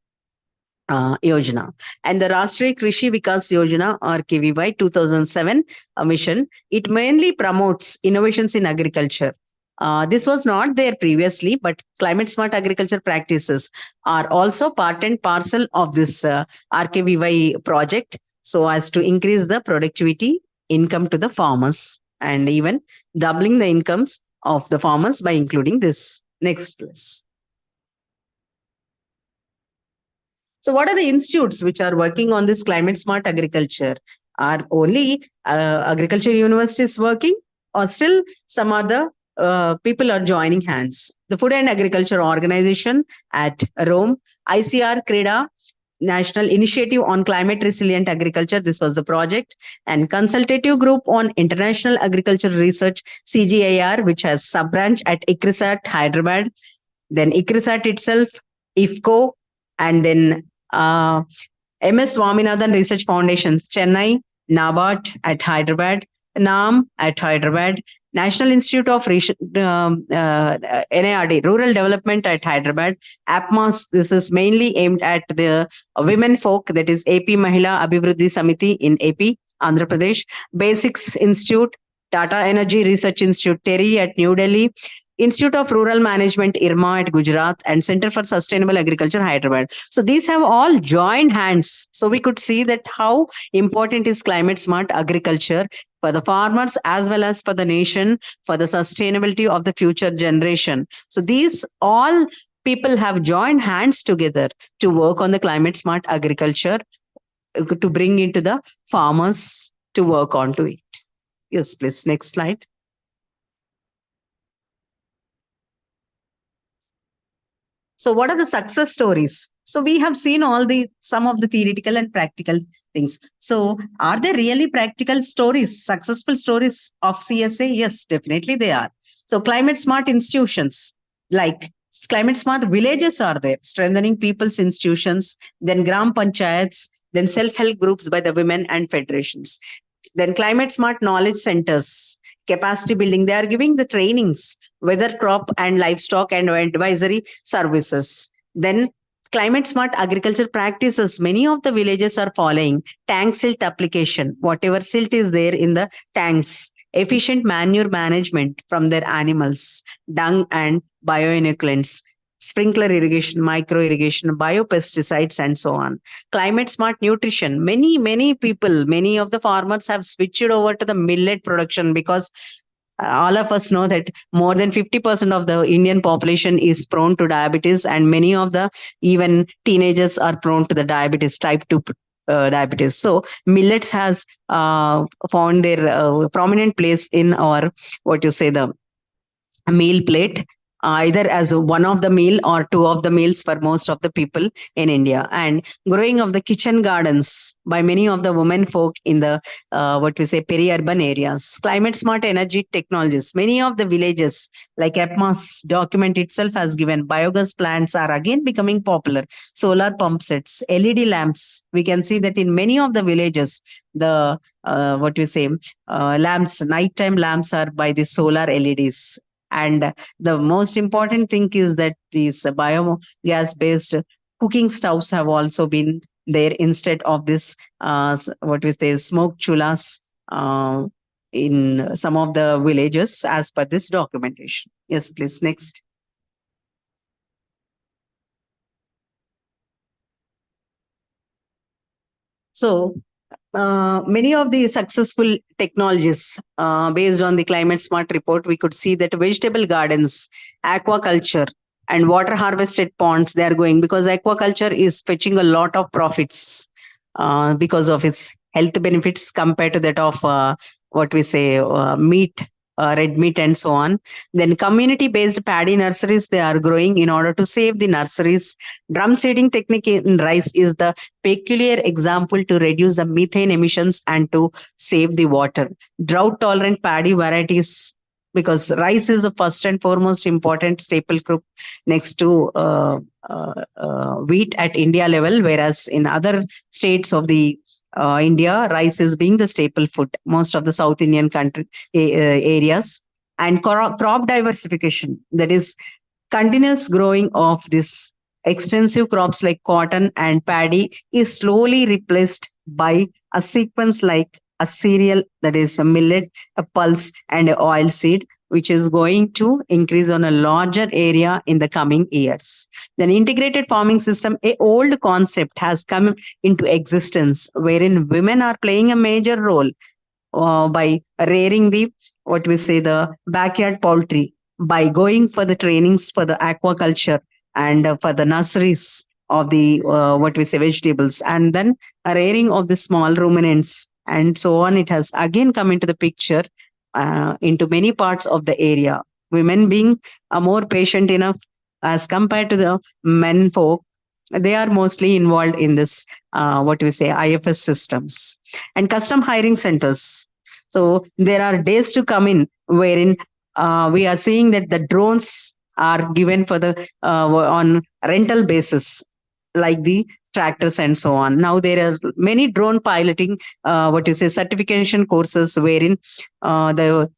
Yojana. And the Rashtriya Krishi Vikas Yojana, or KVY 2007 mission, it mainly promotes innovations in agriculture. This was not there previously, but climate smart agriculture practices are also part and parcel of this RKVY project, so as to increase the productivity, income to the farmers, and even doubling the incomes of the farmers by including this. Next, please. So what are the institutes which are working on this climate smart agriculture? Are only agriculture universities working, or still some other people are joining hands? The Food and Agriculture Organization at Rome, ICR CREDA, National Initiative on Climate Resilient Agriculture, this was the project, and Consultative Group on International Agriculture Research, CGIAR, which has sub-branch at ICRISAT, Hyderabad, then ICRISAT itself, IFCO, and then MS Swaminathan Research Foundation, Chennai, NABARD at Hyderabad, NAM at Hyderabad, National Institute of NARD, Rural Development at Hyderabad, APMAS, this is mainly aimed at the women folk, that is AP Mahila Abhivruddhi Samiti in AP, Andhra Pradesh, Basics Institute, Tata Energy Research Institute, TERI at New Delhi, Institute of Rural Management, IRMA at Gujarat, and Center for Sustainable Agriculture, Hyderabad. So these have all joined hands. So we could see that how important is climate smart agriculture for the farmers as well as for the nation, for the sustainability of the future generation. So these all people have joined hands together to work on the climate smart agriculture, to bring into the farmers to work onto it. Yes, please. Next slide. So what are the success stories? So we have seen some of the theoretical and practical things. So are there really practical stories, successful stories of CSA? Yes, definitely they are. So climate smart institutions, like climate smart villages are there, strengthening people's institutions, then gram panchayats, then self-help groups by the women and federations. Then climate smart knowledge centers, capacity building. They are giving the trainings, weather, crop and livestock and advisory services. Then climate smart agriculture practices. Many of the villages are following tank silt application, whatever silt is there in the tanks, efficient manure management from their animals, dung and bioinoculants, sprinkler irrigation, micro irrigation, biopesticides, and so on. Climate smart nutrition. Many people, many of the farmers have switched over to the millet production because all of us know that more than 50% of the Indian population is prone to diabetes, and many of the even teenagers are prone to the diabetes, type 2 diabetes. So millets has found their prominent place in our, what you say, the meal plate, either as one of the meal or two of the meals for most of the people in India. And growing of the kitchen gardens by many of the women folk in the what we say peri-urban areas. Climate smart energy technologies. Many of the villages like EPMA's document itself has given biogas plants are again becoming popular. Solar pump sets, LED lamps. We can see that in many of the villages, the what we say lamps, nighttime lamps are by the solar LEDs. And the most important thing is that these biogas based cooking stoves have also been there instead of this what we say smoke chulas in some of the villages as per this documentation. Yes, please. Next. So many of the successful technologies based on the climate smart report, we could see that vegetable gardens, aquaculture, and water harvested ponds, they are going because aquaculture is fetching a lot of profits because of its health benefits compared to that of what we say meat, red meat, and so on. Then community based paddy nurseries, they are growing in order to save the nurseries. Drum seeding technique in rice is the peculiar example to reduce the methane emissions and to save the water. Drought tolerant paddy varieties, because rice is the first and foremost important staple crop next to wheat at India level, whereas in other states of the India, rice is being the staple food, most of the South Indian country areas. And crop diversification, that is continuous growing of this extensive crops like cotton and paddy is slowly replaced by a sequence like a cereal, that is a millet, a pulse, and a oil seed, which is going to increase on a larger area in the coming years. Then integrated farming system, a old concept has come into existence wherein women are playing a major role by rearing the, what we say, the backyard poultry, by going for the trainings for the aquaculture and for the nurseries of the what we say vegetables, and then a rearing of the small ruminants and so on. It has again come into the picture into many parts of the area. Women being more patient enough as compared to the men folk, they are mostly involved in this what we say IFS systems and custom hiring centers. So there are days to come in wherein we are seeing that the drones are given for the on rental basis, like the tractors and so on. Now there are many drone piloting, what you say, certification courses wherein the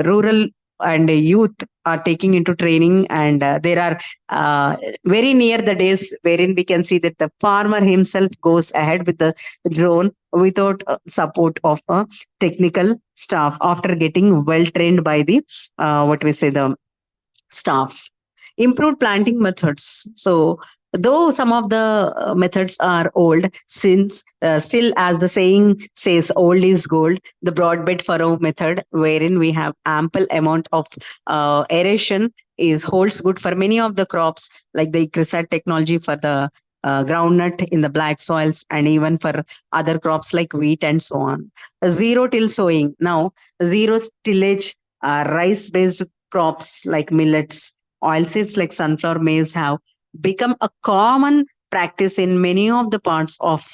rural and youth are taking into training, and there are very near the days wherein we can see that the farmer himself goes ahead with the drone without support of a technical staff after getting well trained by the what we say the staff. Improved planting methods. So though some of the methods are old, since still, as the saying says, old is gold, the broadbed furrow method, wherein we have ample amount of aeration, is holds good for many of the crops, like the ICRISAT technology for the groundnut in the black soils, and even for other crops like wheat and so on. Zero till sowing. Now zero tillage rice based crops like millets, oilseeds like sunflower, maize have become a common practice in many of the parts of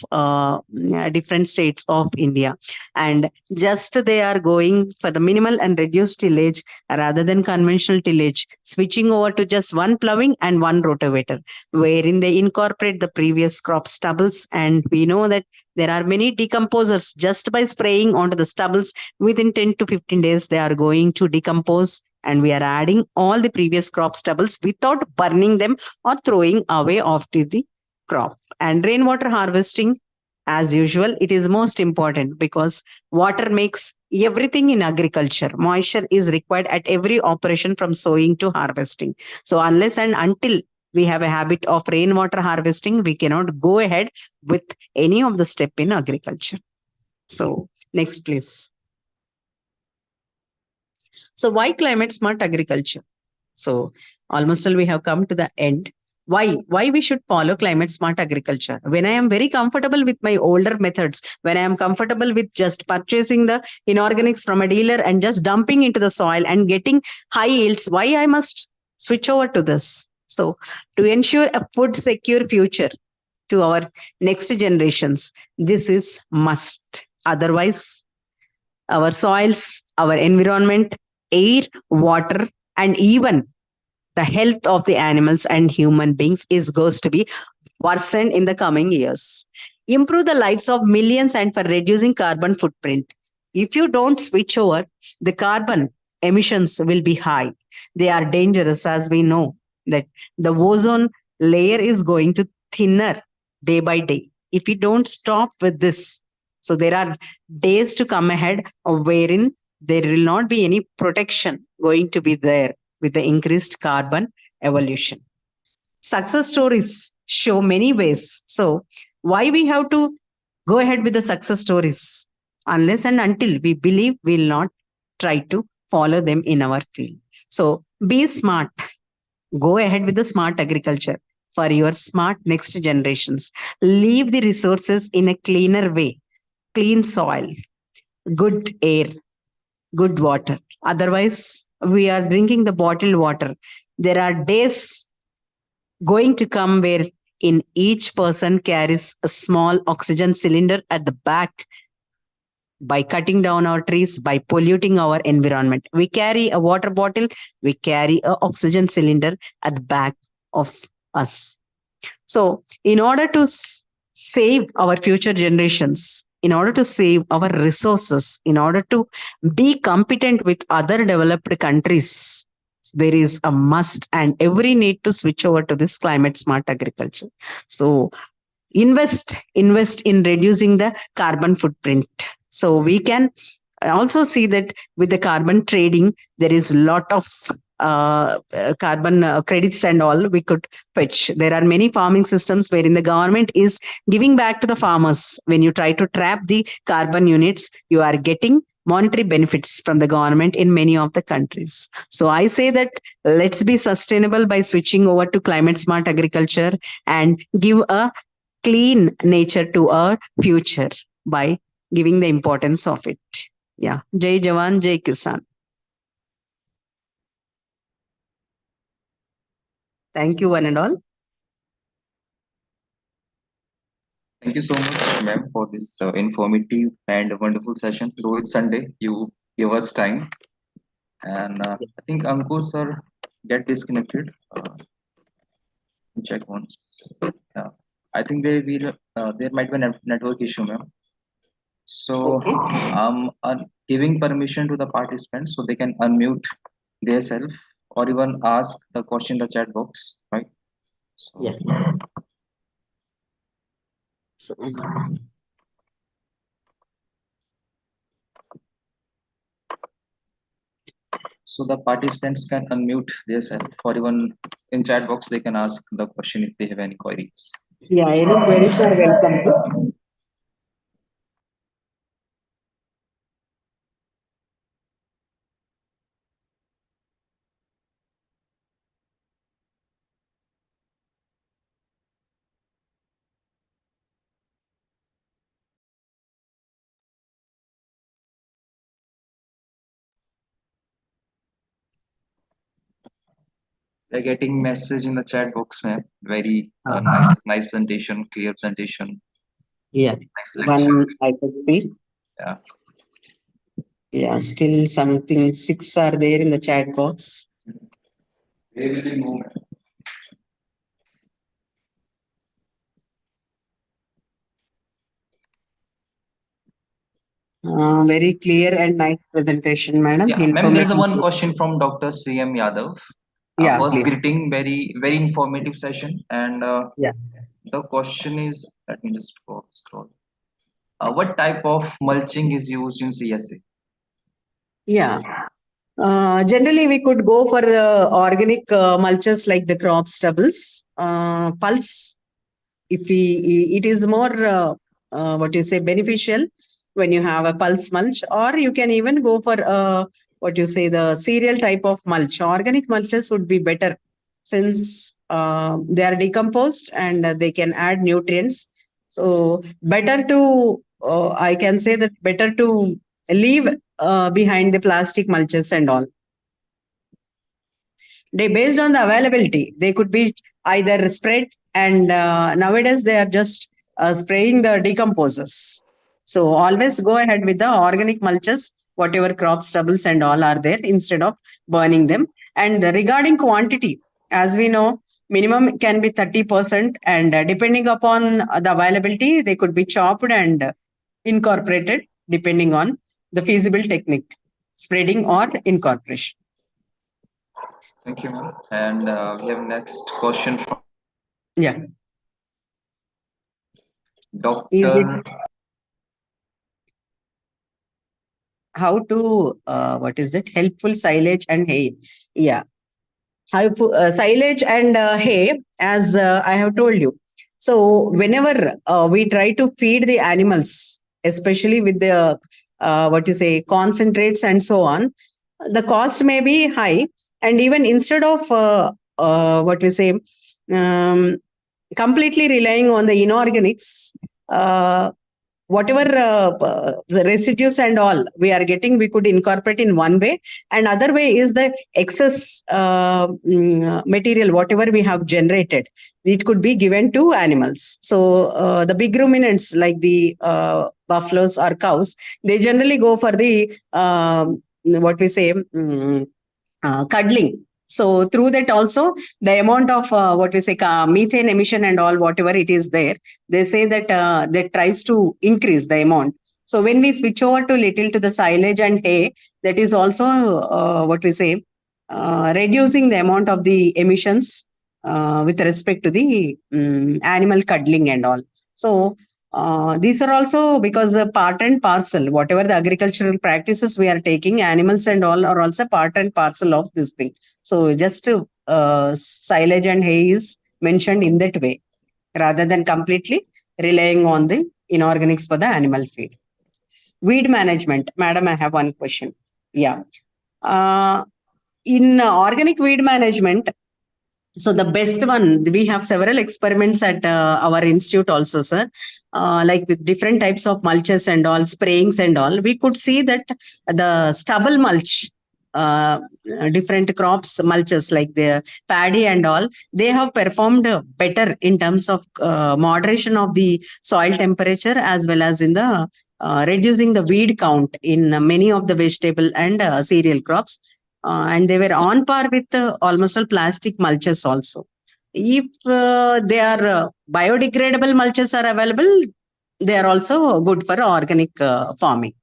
different states of India. And just they are going for the minimal and reduced tillage rather than conventional tillage, switching over to just one plowing and one rotavator, wherein they incorporate the previous crop stubbles. And we know that there are many decomposers. Just by spraying onto the stubbles, within 10 to 15 days, they are going to decompose. And we are adding all the previous crop stubbles without burning them or throwing away after the crop. And rainwater harvesting, as usual, it is most important because water makes everything in agriculture. Moisture is required at every operation from sowing to harvesting. So, unless and until we have a habit of rainwater harvesting, we cannot go ahead with any of the step in agriculture. So, next, please. So, why climate smart agriculture? So, almost till we have come to the end. Why we should follow climate smart agriculture? When I am very comfortable with my older methods, when I am comfortable with just purchasing the inorganics from a dealer and just dumping into the soil and getting high yields, why I must switch over to this? So, to ensure a food secure future to our next generations, this is must. Otherwise, our soils, our environment, air, water, and even the health of the animals and human beings is goes to be worsened in the coming years. Improve the lives of millions and for reducing carbon footprint. If you don't switch over, the carbon emissions will be high. They are dangerous, as we know that the ozone layer is going to thinner day by day. If we don't stop with this, so there are days to come ahead of wherein there will not be any protection going to be there with the increased carbon evolution. Success stories show many ways. So, why we have to go ahead with the success stories? Unless and until we believe, we'll not try to follow them in our field. So, be smart. Go ahead with the smart agriculture for your smart next generations. Leave the resources in a cleaner way, clean soil, good air, good water. Otherwise, we are drinking the bottled water. There are days going to come where in each person carries a small oxygen cylinder at the back. By cutting down our trees, by polluting our environment, we carry a water bottle, we carry a oxygen cylinder at the back of us. So, in order to save our future generations, in order to save our resources, in order to be competent with other developed countries, there is a must and every need to switch over to this climate smart agriculture. So, invest in reducing the carbon footprint. So we can also see that with the carbon trading, there is a lot of carbon credits and all we could fetch. There are many farming systems wherein the government is giving back to the farmers. When you try to trap the carbon units, you are getting monetary benefits from the government in many of the countries. So I say that let's be sustainable by switching over to climate smart agriculture and give a clean nature to our future by giving the importance of it. Yeah. Jai Jawan, Jai Kisan. Thank you, one and all. Thank you so much, ma'am, for this informative and wonderful session. Though it's Sunday, you give us time. And I think Ankur sir get disconnected. Check once. Yeah. I think there might be a network issue, ma'am. So Okay. I'm giving permission to the participants so they can unmute themselves or even ask the question in the chat box, right? So, Yeah. So, so the participants can unmute themselves or even in chat box they can ask the question if they have any queries. yeah, any queries are welcome. We're getting message in the chat box, ma'am. Very Uh-huh. nice presentation, clear presentation, Yeah, nice lecture. one I could see. Yeah. Yeah, still something six are there in the chat box. Where will we move? Very clear and nice presentation, madam. Yeah, ma'am, there is a Informative. one question from Dr. 𝐃𝐚𝐲𝐬. Yeah, First please. greeting, very informative session. And Yeah. the question is, let me just scroll. What type of mulching is used in CSA? Yeah. Generally, we could go for organic mulches like the crop stubbles, pulse. If it is more what you say beneficial when you have a pulse mulch, or you can even go for what you say the cereal type of mulch. Organic mulches would be better since they are decomposed and they can add nutrients. So better to I can say that better to leave behind the plastic mulches and all. They based on the availability, they could be either spread, and nowadays they are just spraying the decomposers. So always go ahead with the organic mulches, whatever crop stubbles and all are there, instead of burning them. And regarding quantity, as we know, minimum can be 30%, and depending upon the availability, they could be chopped and incorporated depending on the feasible technique, spreading or incorporation. Thank you, ma'am. And we have next question from Yeah. Is it Dr. how to what is it helpful silage and hay? Yeah, how to, silage and hay, as I have told you. So whenever we try to feed the animals, especially with the what you say concentrates and so on, the cost may be high, and even instead of what we say um, completely relying on the inorganics, uh, whatever the residues and all we are getting, we could incorporate in one way. And other way is the excess material whatever we have generated, it could be given to animals. So the big ruminants like the buffaloes or cows, they generally go for the what we say cuddling. So through that also, the amount of what we say methane emission and all whatever it is there, they say that that tries to increase the amount. So when we switch over to little to the silage and hay, that is also what we say reducing the amount of the emissions with respect to the animal cuddling and all. So these are also because part and parcel, whatever the agricultural practices we are taking, animals and all are also part and parcel of this thing. So just silage and hay is mentioned in that way rather than completely relying on the inorganics for the animal feed. Weed management, madam, I have one question. Yeah. In organic weed management, so the best one, we have several experiments at our institute also, sir. Like with different types of mulches and all, sprayings and all, we could see that the stubble mulch, uh, different crops mulches like the paddy and all, they have performed better in terms of moderation of the soil temperature as well as in the reducing the weed count in many of the vegetable and cereal crops, and they were on par with almost all plastic mulches also. If they are biodegradable mulches are available, they are also good for organic farming.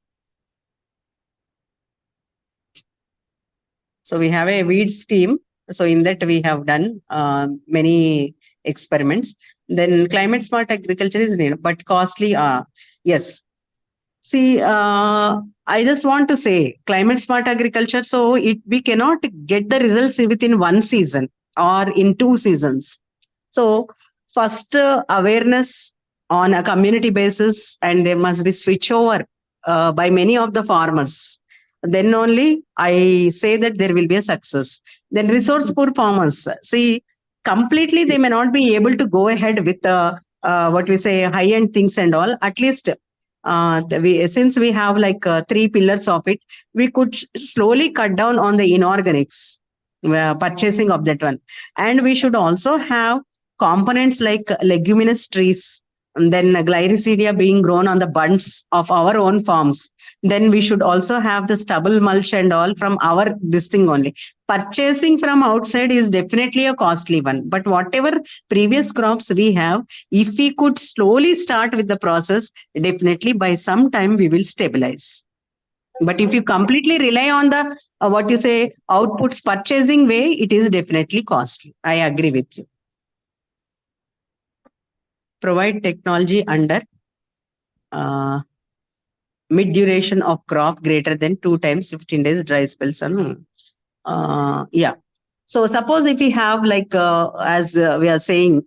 So we have a weed scheme. So in that we have done many experiments. Then climate smart agriculture is needed, but costly. Yes. See, I just want to say climate smart agriculture. So we cannot get the results within one season or in 2 seasons. So first awareness on a community basis, and there must be switch over by many of the farmers. Then only I say that there will be a success. Then resource poor farmers, see, completely they may not be able to go ahead with what we say high end things and all. At least since we have like 3 pillars of it, we could slowly cut down on the inorganics. purchasing of that one. And we should also have components like leguminous trees, and then glycidia being grown on the bunds of our own farms. Then we should also have the stubble mulch and all from our this thing only. Purchasing from outside is definitely a costly one, but whatever previous crops we have, if we could slowly start with the process, definitely by some time we will stabilize. But if you completely rely on the what you say outputs purchasing way, it is definitely costly. I agree with you. Provide technology under mid duration of crop greater than 2 times 15 days dry spells. Yeah. So suppose if we have like as we are saying,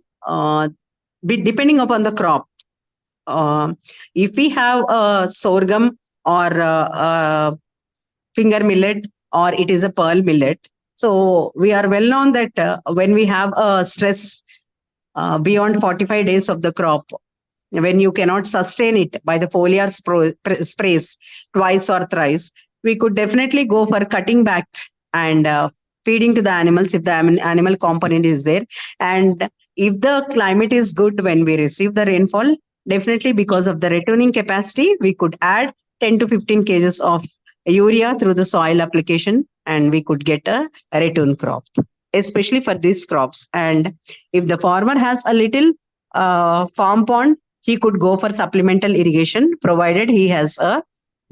depending upon the crop, if we have a sorghum or finger millet or it is a pearl millet, so we are well known that when we have a stress beyond 45 days of the crop, when you cannot sustain it by the foliar sprays twice or thrice, we could definitely go for cutting back and feeding to the animals if the animal component is there. And if the climate is good when we receive the rainfall, definitely because of the returning capacity, we could add 10 to 15 kgs of urea through the soil application and we could get a return crop, especially for these crops. And if the farmer has a little farm pond, he could go for supplemental irrigation provided he has a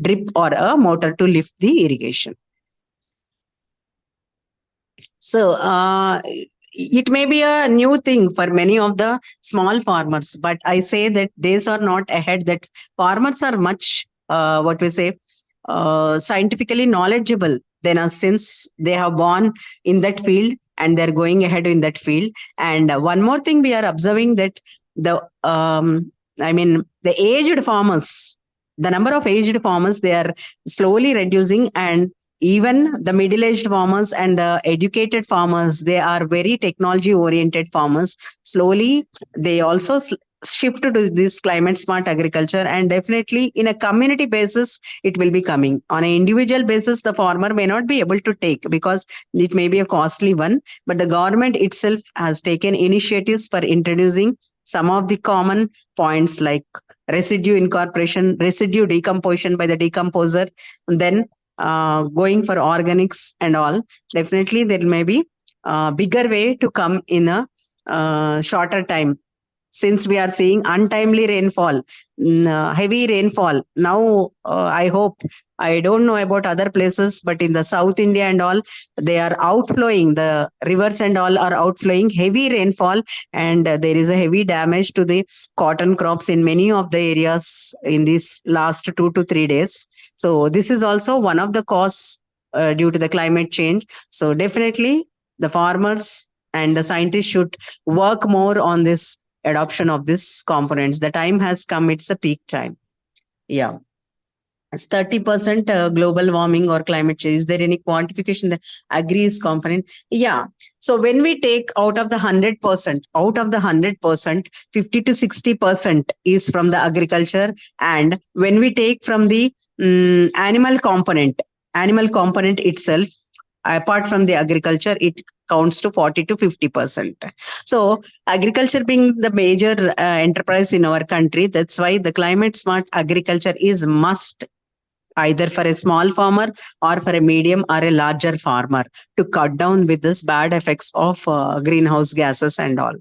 drip or a motor to lift the irrigation. So it may be a new thing for many of the small farmers, but I say that days are not ahead, that farmers are much what we say scientifically knowledgeable than us, since they have born in that field and they're going ahead in that field. And one more thing we are observing, that the the aged farmers, the number of aged farmers, they are slowly reducing, and even the middle-aged farmers and the educated farmers, they are very technology oriented farmers. Slowly they also shift to this climate smart agriculture, and definitely in a community basis it will be coming. On an individual basis the farmer may not be able to take because it may be a costly one, but the government itself has taken initiatives for introducing some of the common points like residue incorporation, residue decomposition by the decomposer, and then going for organics and all. Definitely there may be a bigger way to come in a shorter time, since we are seeing untimely rainfall, heavy rainfall. Now, I hope, I don't know about other places, but in the South India and all, they are outflowing, the rivers and all are outflowing, heavy rainfall, and there is a heavy damage to the cotton crops in many of the areas in these last 2 to 3 days. So this is also one of the cause due to the climate change. So definitely the farmers and the scientists should work more on this adoption of these components. The time has come, it's the peak time. Yeah. It's 30% global warming or climate change. Is there any quantification that agrees component? Yeah. So when we take out of the 100%, 50 to 60% is from the agriculture. And when we take from the animal component itself, apart from the agriculture, it counts to 40 to 50%. So agriculture being the major enterprise in our country, that's why the climate smart agriculture is must, either for a small farmer or for a medium or a larger farmer, to cut down with this bad effects of greenhouse gases and all.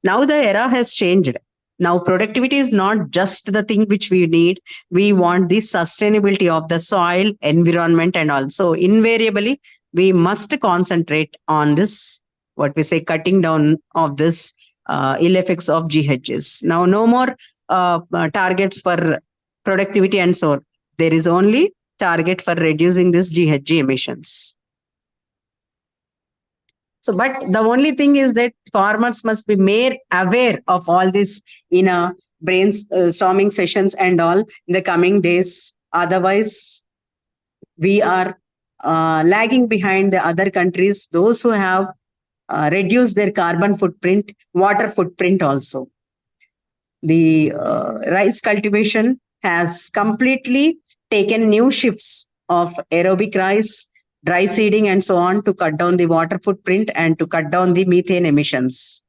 Now the era has changed. Now productivity is not just the thing which we need. We want the sustainability of the soil, environment and also invariably we must concentrate on this, what we say, cutting down of this ill effects of GHGs. Now no more targets for productivity and so on. There is only target for reducing this GHG emissions. So, but the only thing is that farmers must be more aware of all this in a brainstorming sessions and all in the coming days. Otherwise, we are lagging behind the other countries, those who have reduced their carbon footprint, water footprint also. The rice cultivation has completely taken new shifts of aerobic rice, dry seeding and so on to cut down the water footprint and to cut down the methane emissions.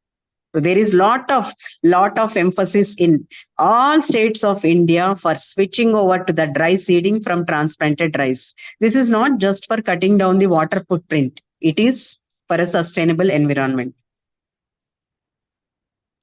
So there is lot of emphasis in all states of India for switching over to the dry seeding from transplanted rice. This is not just for cutting down the water footprint. It is for a sustainable environment.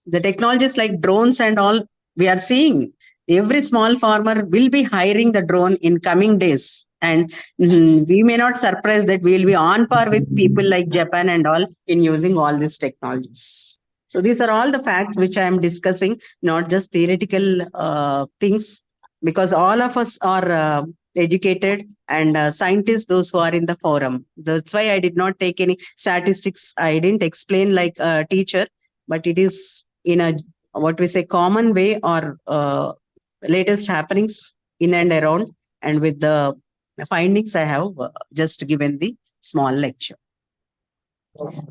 The technologies like drones and all, we are seeing every small farmer will be hiring the drone in coming days. And we may not surprise that we will be on par with people like Japan and all in using all these technologies. So these are all the facts which I am discussing, not just theoretical things, because all of us are educated and scientists, those who are in the forum. That's why I did not take any statistics. I didn't explain like a teacher, but it is in a what we say common way or latest happenings in and around, and with the findings I have just given the small lecture.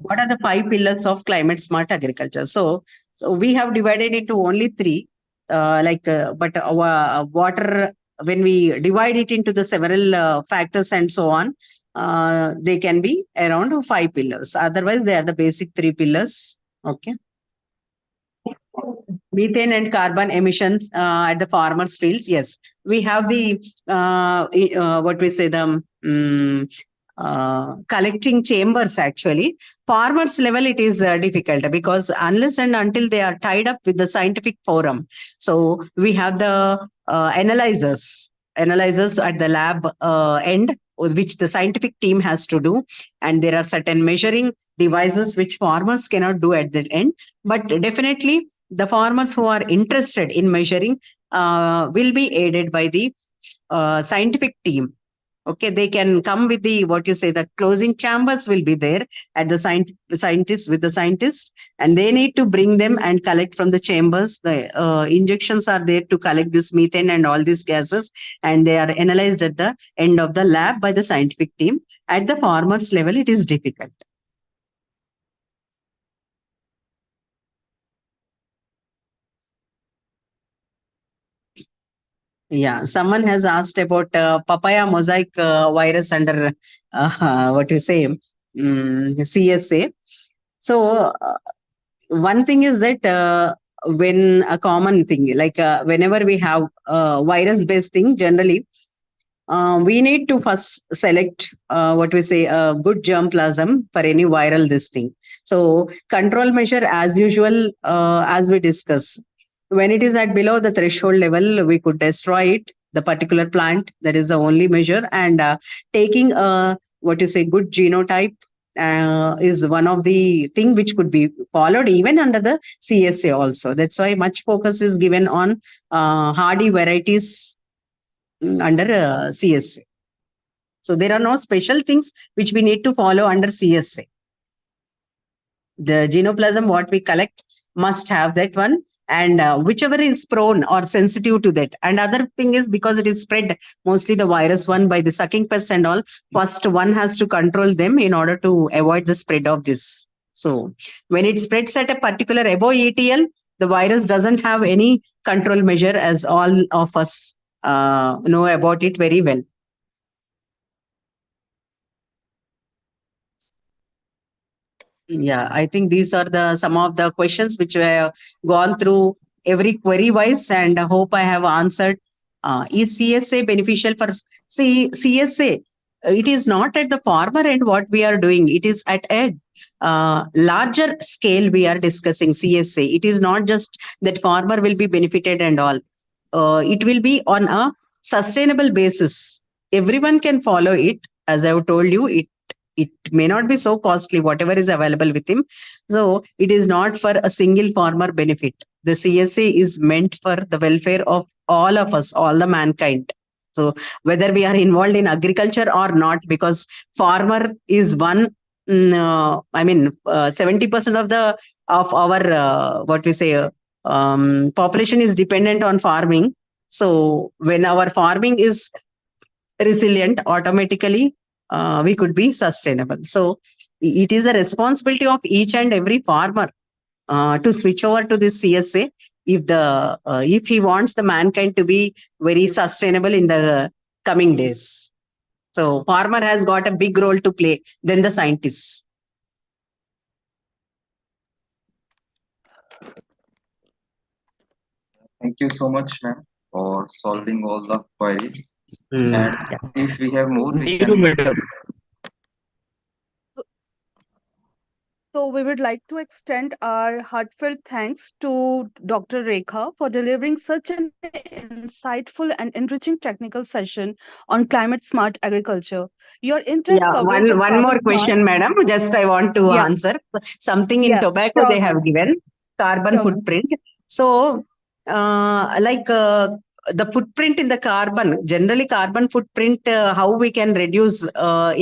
What are the 5 pillars of climate smart agriculture? So we have divided into only 3, but our water, when we divide it into the several factors and so on, they can be around 5 pillars. Otherwise, they are the basic 3 pillars. Okay. Methane and carbon emissions at the farmers' fields. Yes, we have the what we say the collecting chambers. Actually, farmers level it is difficult because unless and until they are tied up with the scientific forum. So we have the analyzers at the lab end, which the scientific team has to do, and there are certain measuring devices which farmers cannot do at the end. But definitely the farmers who are interested in measuring will be aided by the scientific team. Okay, they can come with the what you say the closing chambers will be there at the scientists with the scientists, and they need to bring them and collect from the chambers. The injections are there to collect this methane and all these gases, and they are analyzed at the end of the lab by the scientific team. At the farmers level, it is difficult. Yeah, someone has asked about papaya mosaic virus under what you say CSA. So one thing is that when a common thing like whenever we have virus-based thing, generally we need to first select what we say a good germplasm for any viral this thing. So control measure as usual, as we discuss, when it is at below the threshold level, we could destroy it, the particular plant. That is the only measure. And taking a what you say good genotype is one of the thing which could be followed even under the CSA also. That's why much focus is given on hardy varieties under CSA. So there are no special things which we need to follow under CSA. The genoplasm what we collect must have that one, and whichever is prone or sensitive to that. And other thing is because it is spread mostly the virus one by the sucking pests and all, first one has to control them in order to avoid the spread of this. So when it spreads at a particular above ETL, the virus doesn't have any control measure, as all of us know about it very well. Yeah, I think these are the some of the questions which we have gone through every query wise, and I hope I have answered. Is CSA beneficial for CSA? It is not at the farmer end what we are doing. It is at a larger scale we are discussing CSA. It is not just that farmer will be benefited and all. It will be on a sustainable basis. Everyone can follow it. As I've told you, it may not be so costly, whatever is available with him. So it is not for a single farmer benefit. The CSA is meant for the welfare of all of us, all the mankind. So whether we are involved in agriculture or not, because farmer is one, 70% of our what we say population is dependent on farming. So when our farming is resilient, automatically we could be sustainable. So it is a responsibility of each and every farmer to switch over to this CSA if he wants the mankind to be very sustainable in the coming days. So farmer has got a big role to play than the scientists. Thank you so much, ma'am, for solving all the queries. Mm, And yeah. if we have more, we Thank you, can. madam. So we would like to extend our heartfelt thanks to Dr. Rekha for delivering such an insightful and enriching technical session on climate smart agriculture. Your in-depth Yeah, coverage of one more carbon smart. question, madam. Just I want to Yeah, answer something in yeah, tobacco sure, they ma'am. have given carbon Sure, ma'am. footprint. So, like the footprint in the carbon, generally carbon footprint, how we can reduce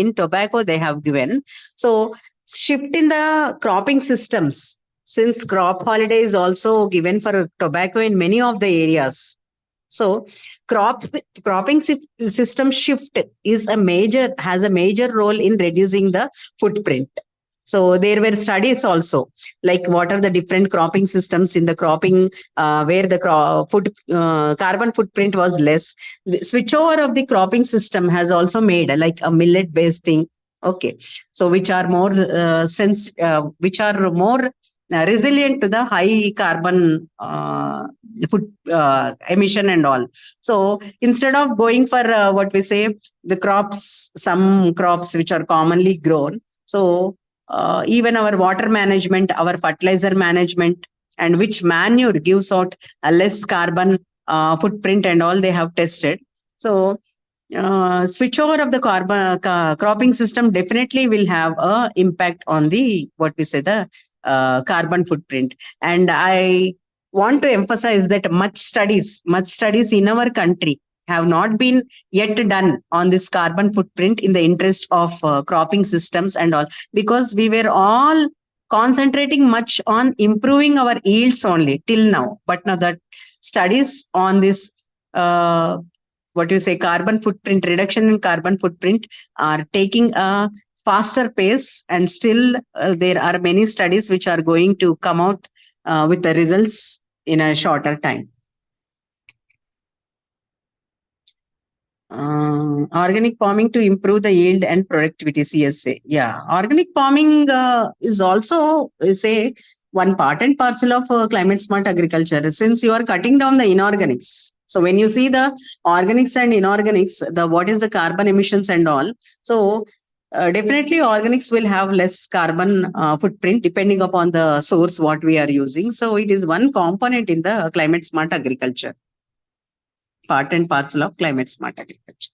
in tobacco they have given. So, shift in the cropping systems, since crop holiday is also given for tobacco in many of the areas. So crop cropping system shift is a major has a major role in reducing the footprint. So there were studies also, like what are the different cropping systems in the cropping where the carbon footprint was less. The switchover of the cropping system has also made like a millet based thing. Okay, so which are more resilient to the high carbon foot emission and all. So instead of going for what we say the crops, some crops which are commonly grown, so even our water management, our fertilizer management, and which manure gives out a less carbon footprint and all they have tested. So switchover of the cropping system definitely will have a impact on the what we say the carbon footprint. And I want to emphasize that much studies in our country have not been yet done on this carbon footprint in the interest of cropping systems and all, because we were all concentrating much on improving our yields only till now. But now that studies on this uh, what you say carbon footprint reduction in carbon footprint are taking a faster pace, and still there are many studies which are going to come out with the results in a shorter time. Organic farming to improve the yield and productivity, CSA. Yeah, organic farming is also say one part and parcel of climate smart agriculture, since you are cutting down the inorganics. So when you see the organics and inorganics, the what is the carbon emissions and all. So definitely organics will have less carbon footprint depending upon the source what we are using. So it is one component in the climate smart agriculture, part and parcel of climate smart agriculture.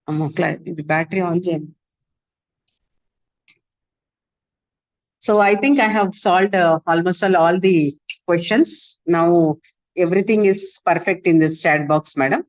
The battery on gem. So I think I have solved almost all the questions. Now everything is perfect in this chat box, madam.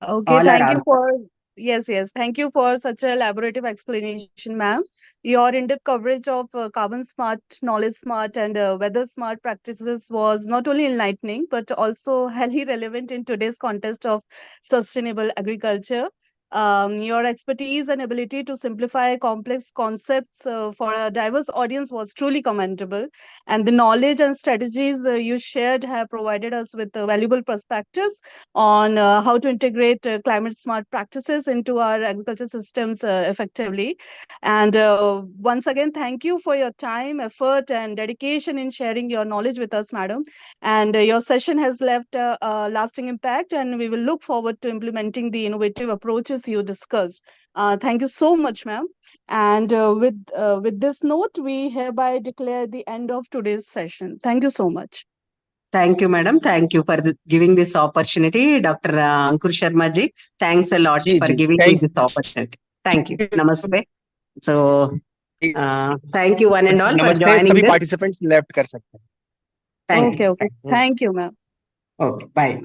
Okay, All are thank you answered. for yes. Thank you for such a elaborative explanation, ma'am. Your in-depth coverage of carbon smart, knowledge smart, and weather smart practices was not only enlightening but also highly relevant in today's context of sustainable agriculture. Your expertise and ability to simplify complex concepts for a diverse audience was truly commendable. And the knowledge and strategies you shared have provided us with valuable perspectives on how to integrate climate smart practices into our agriculture systems effectively. And once again, thank you for your time, effort, and dedication in sharing your knowledge with us, madam. And your session has left a lasting impact, and we will look forward to implementing the innovative approaches you discussed. Thank you so much, ma'am. And with this note, we hereby declare the end of today's session. Thank you so much. Thank you, madam. Thank you for giving this opportunity, Dr. Ankur Sharma ji. Thanks a lot जी for जी giving me thank this opportunity. Thank you. Namaste. So, thank you one and all for नमस्ते joining सभी this. Participants left कर सकते हैं Thank you. Okay, okay. Thank you, ma'am. Okay, bye.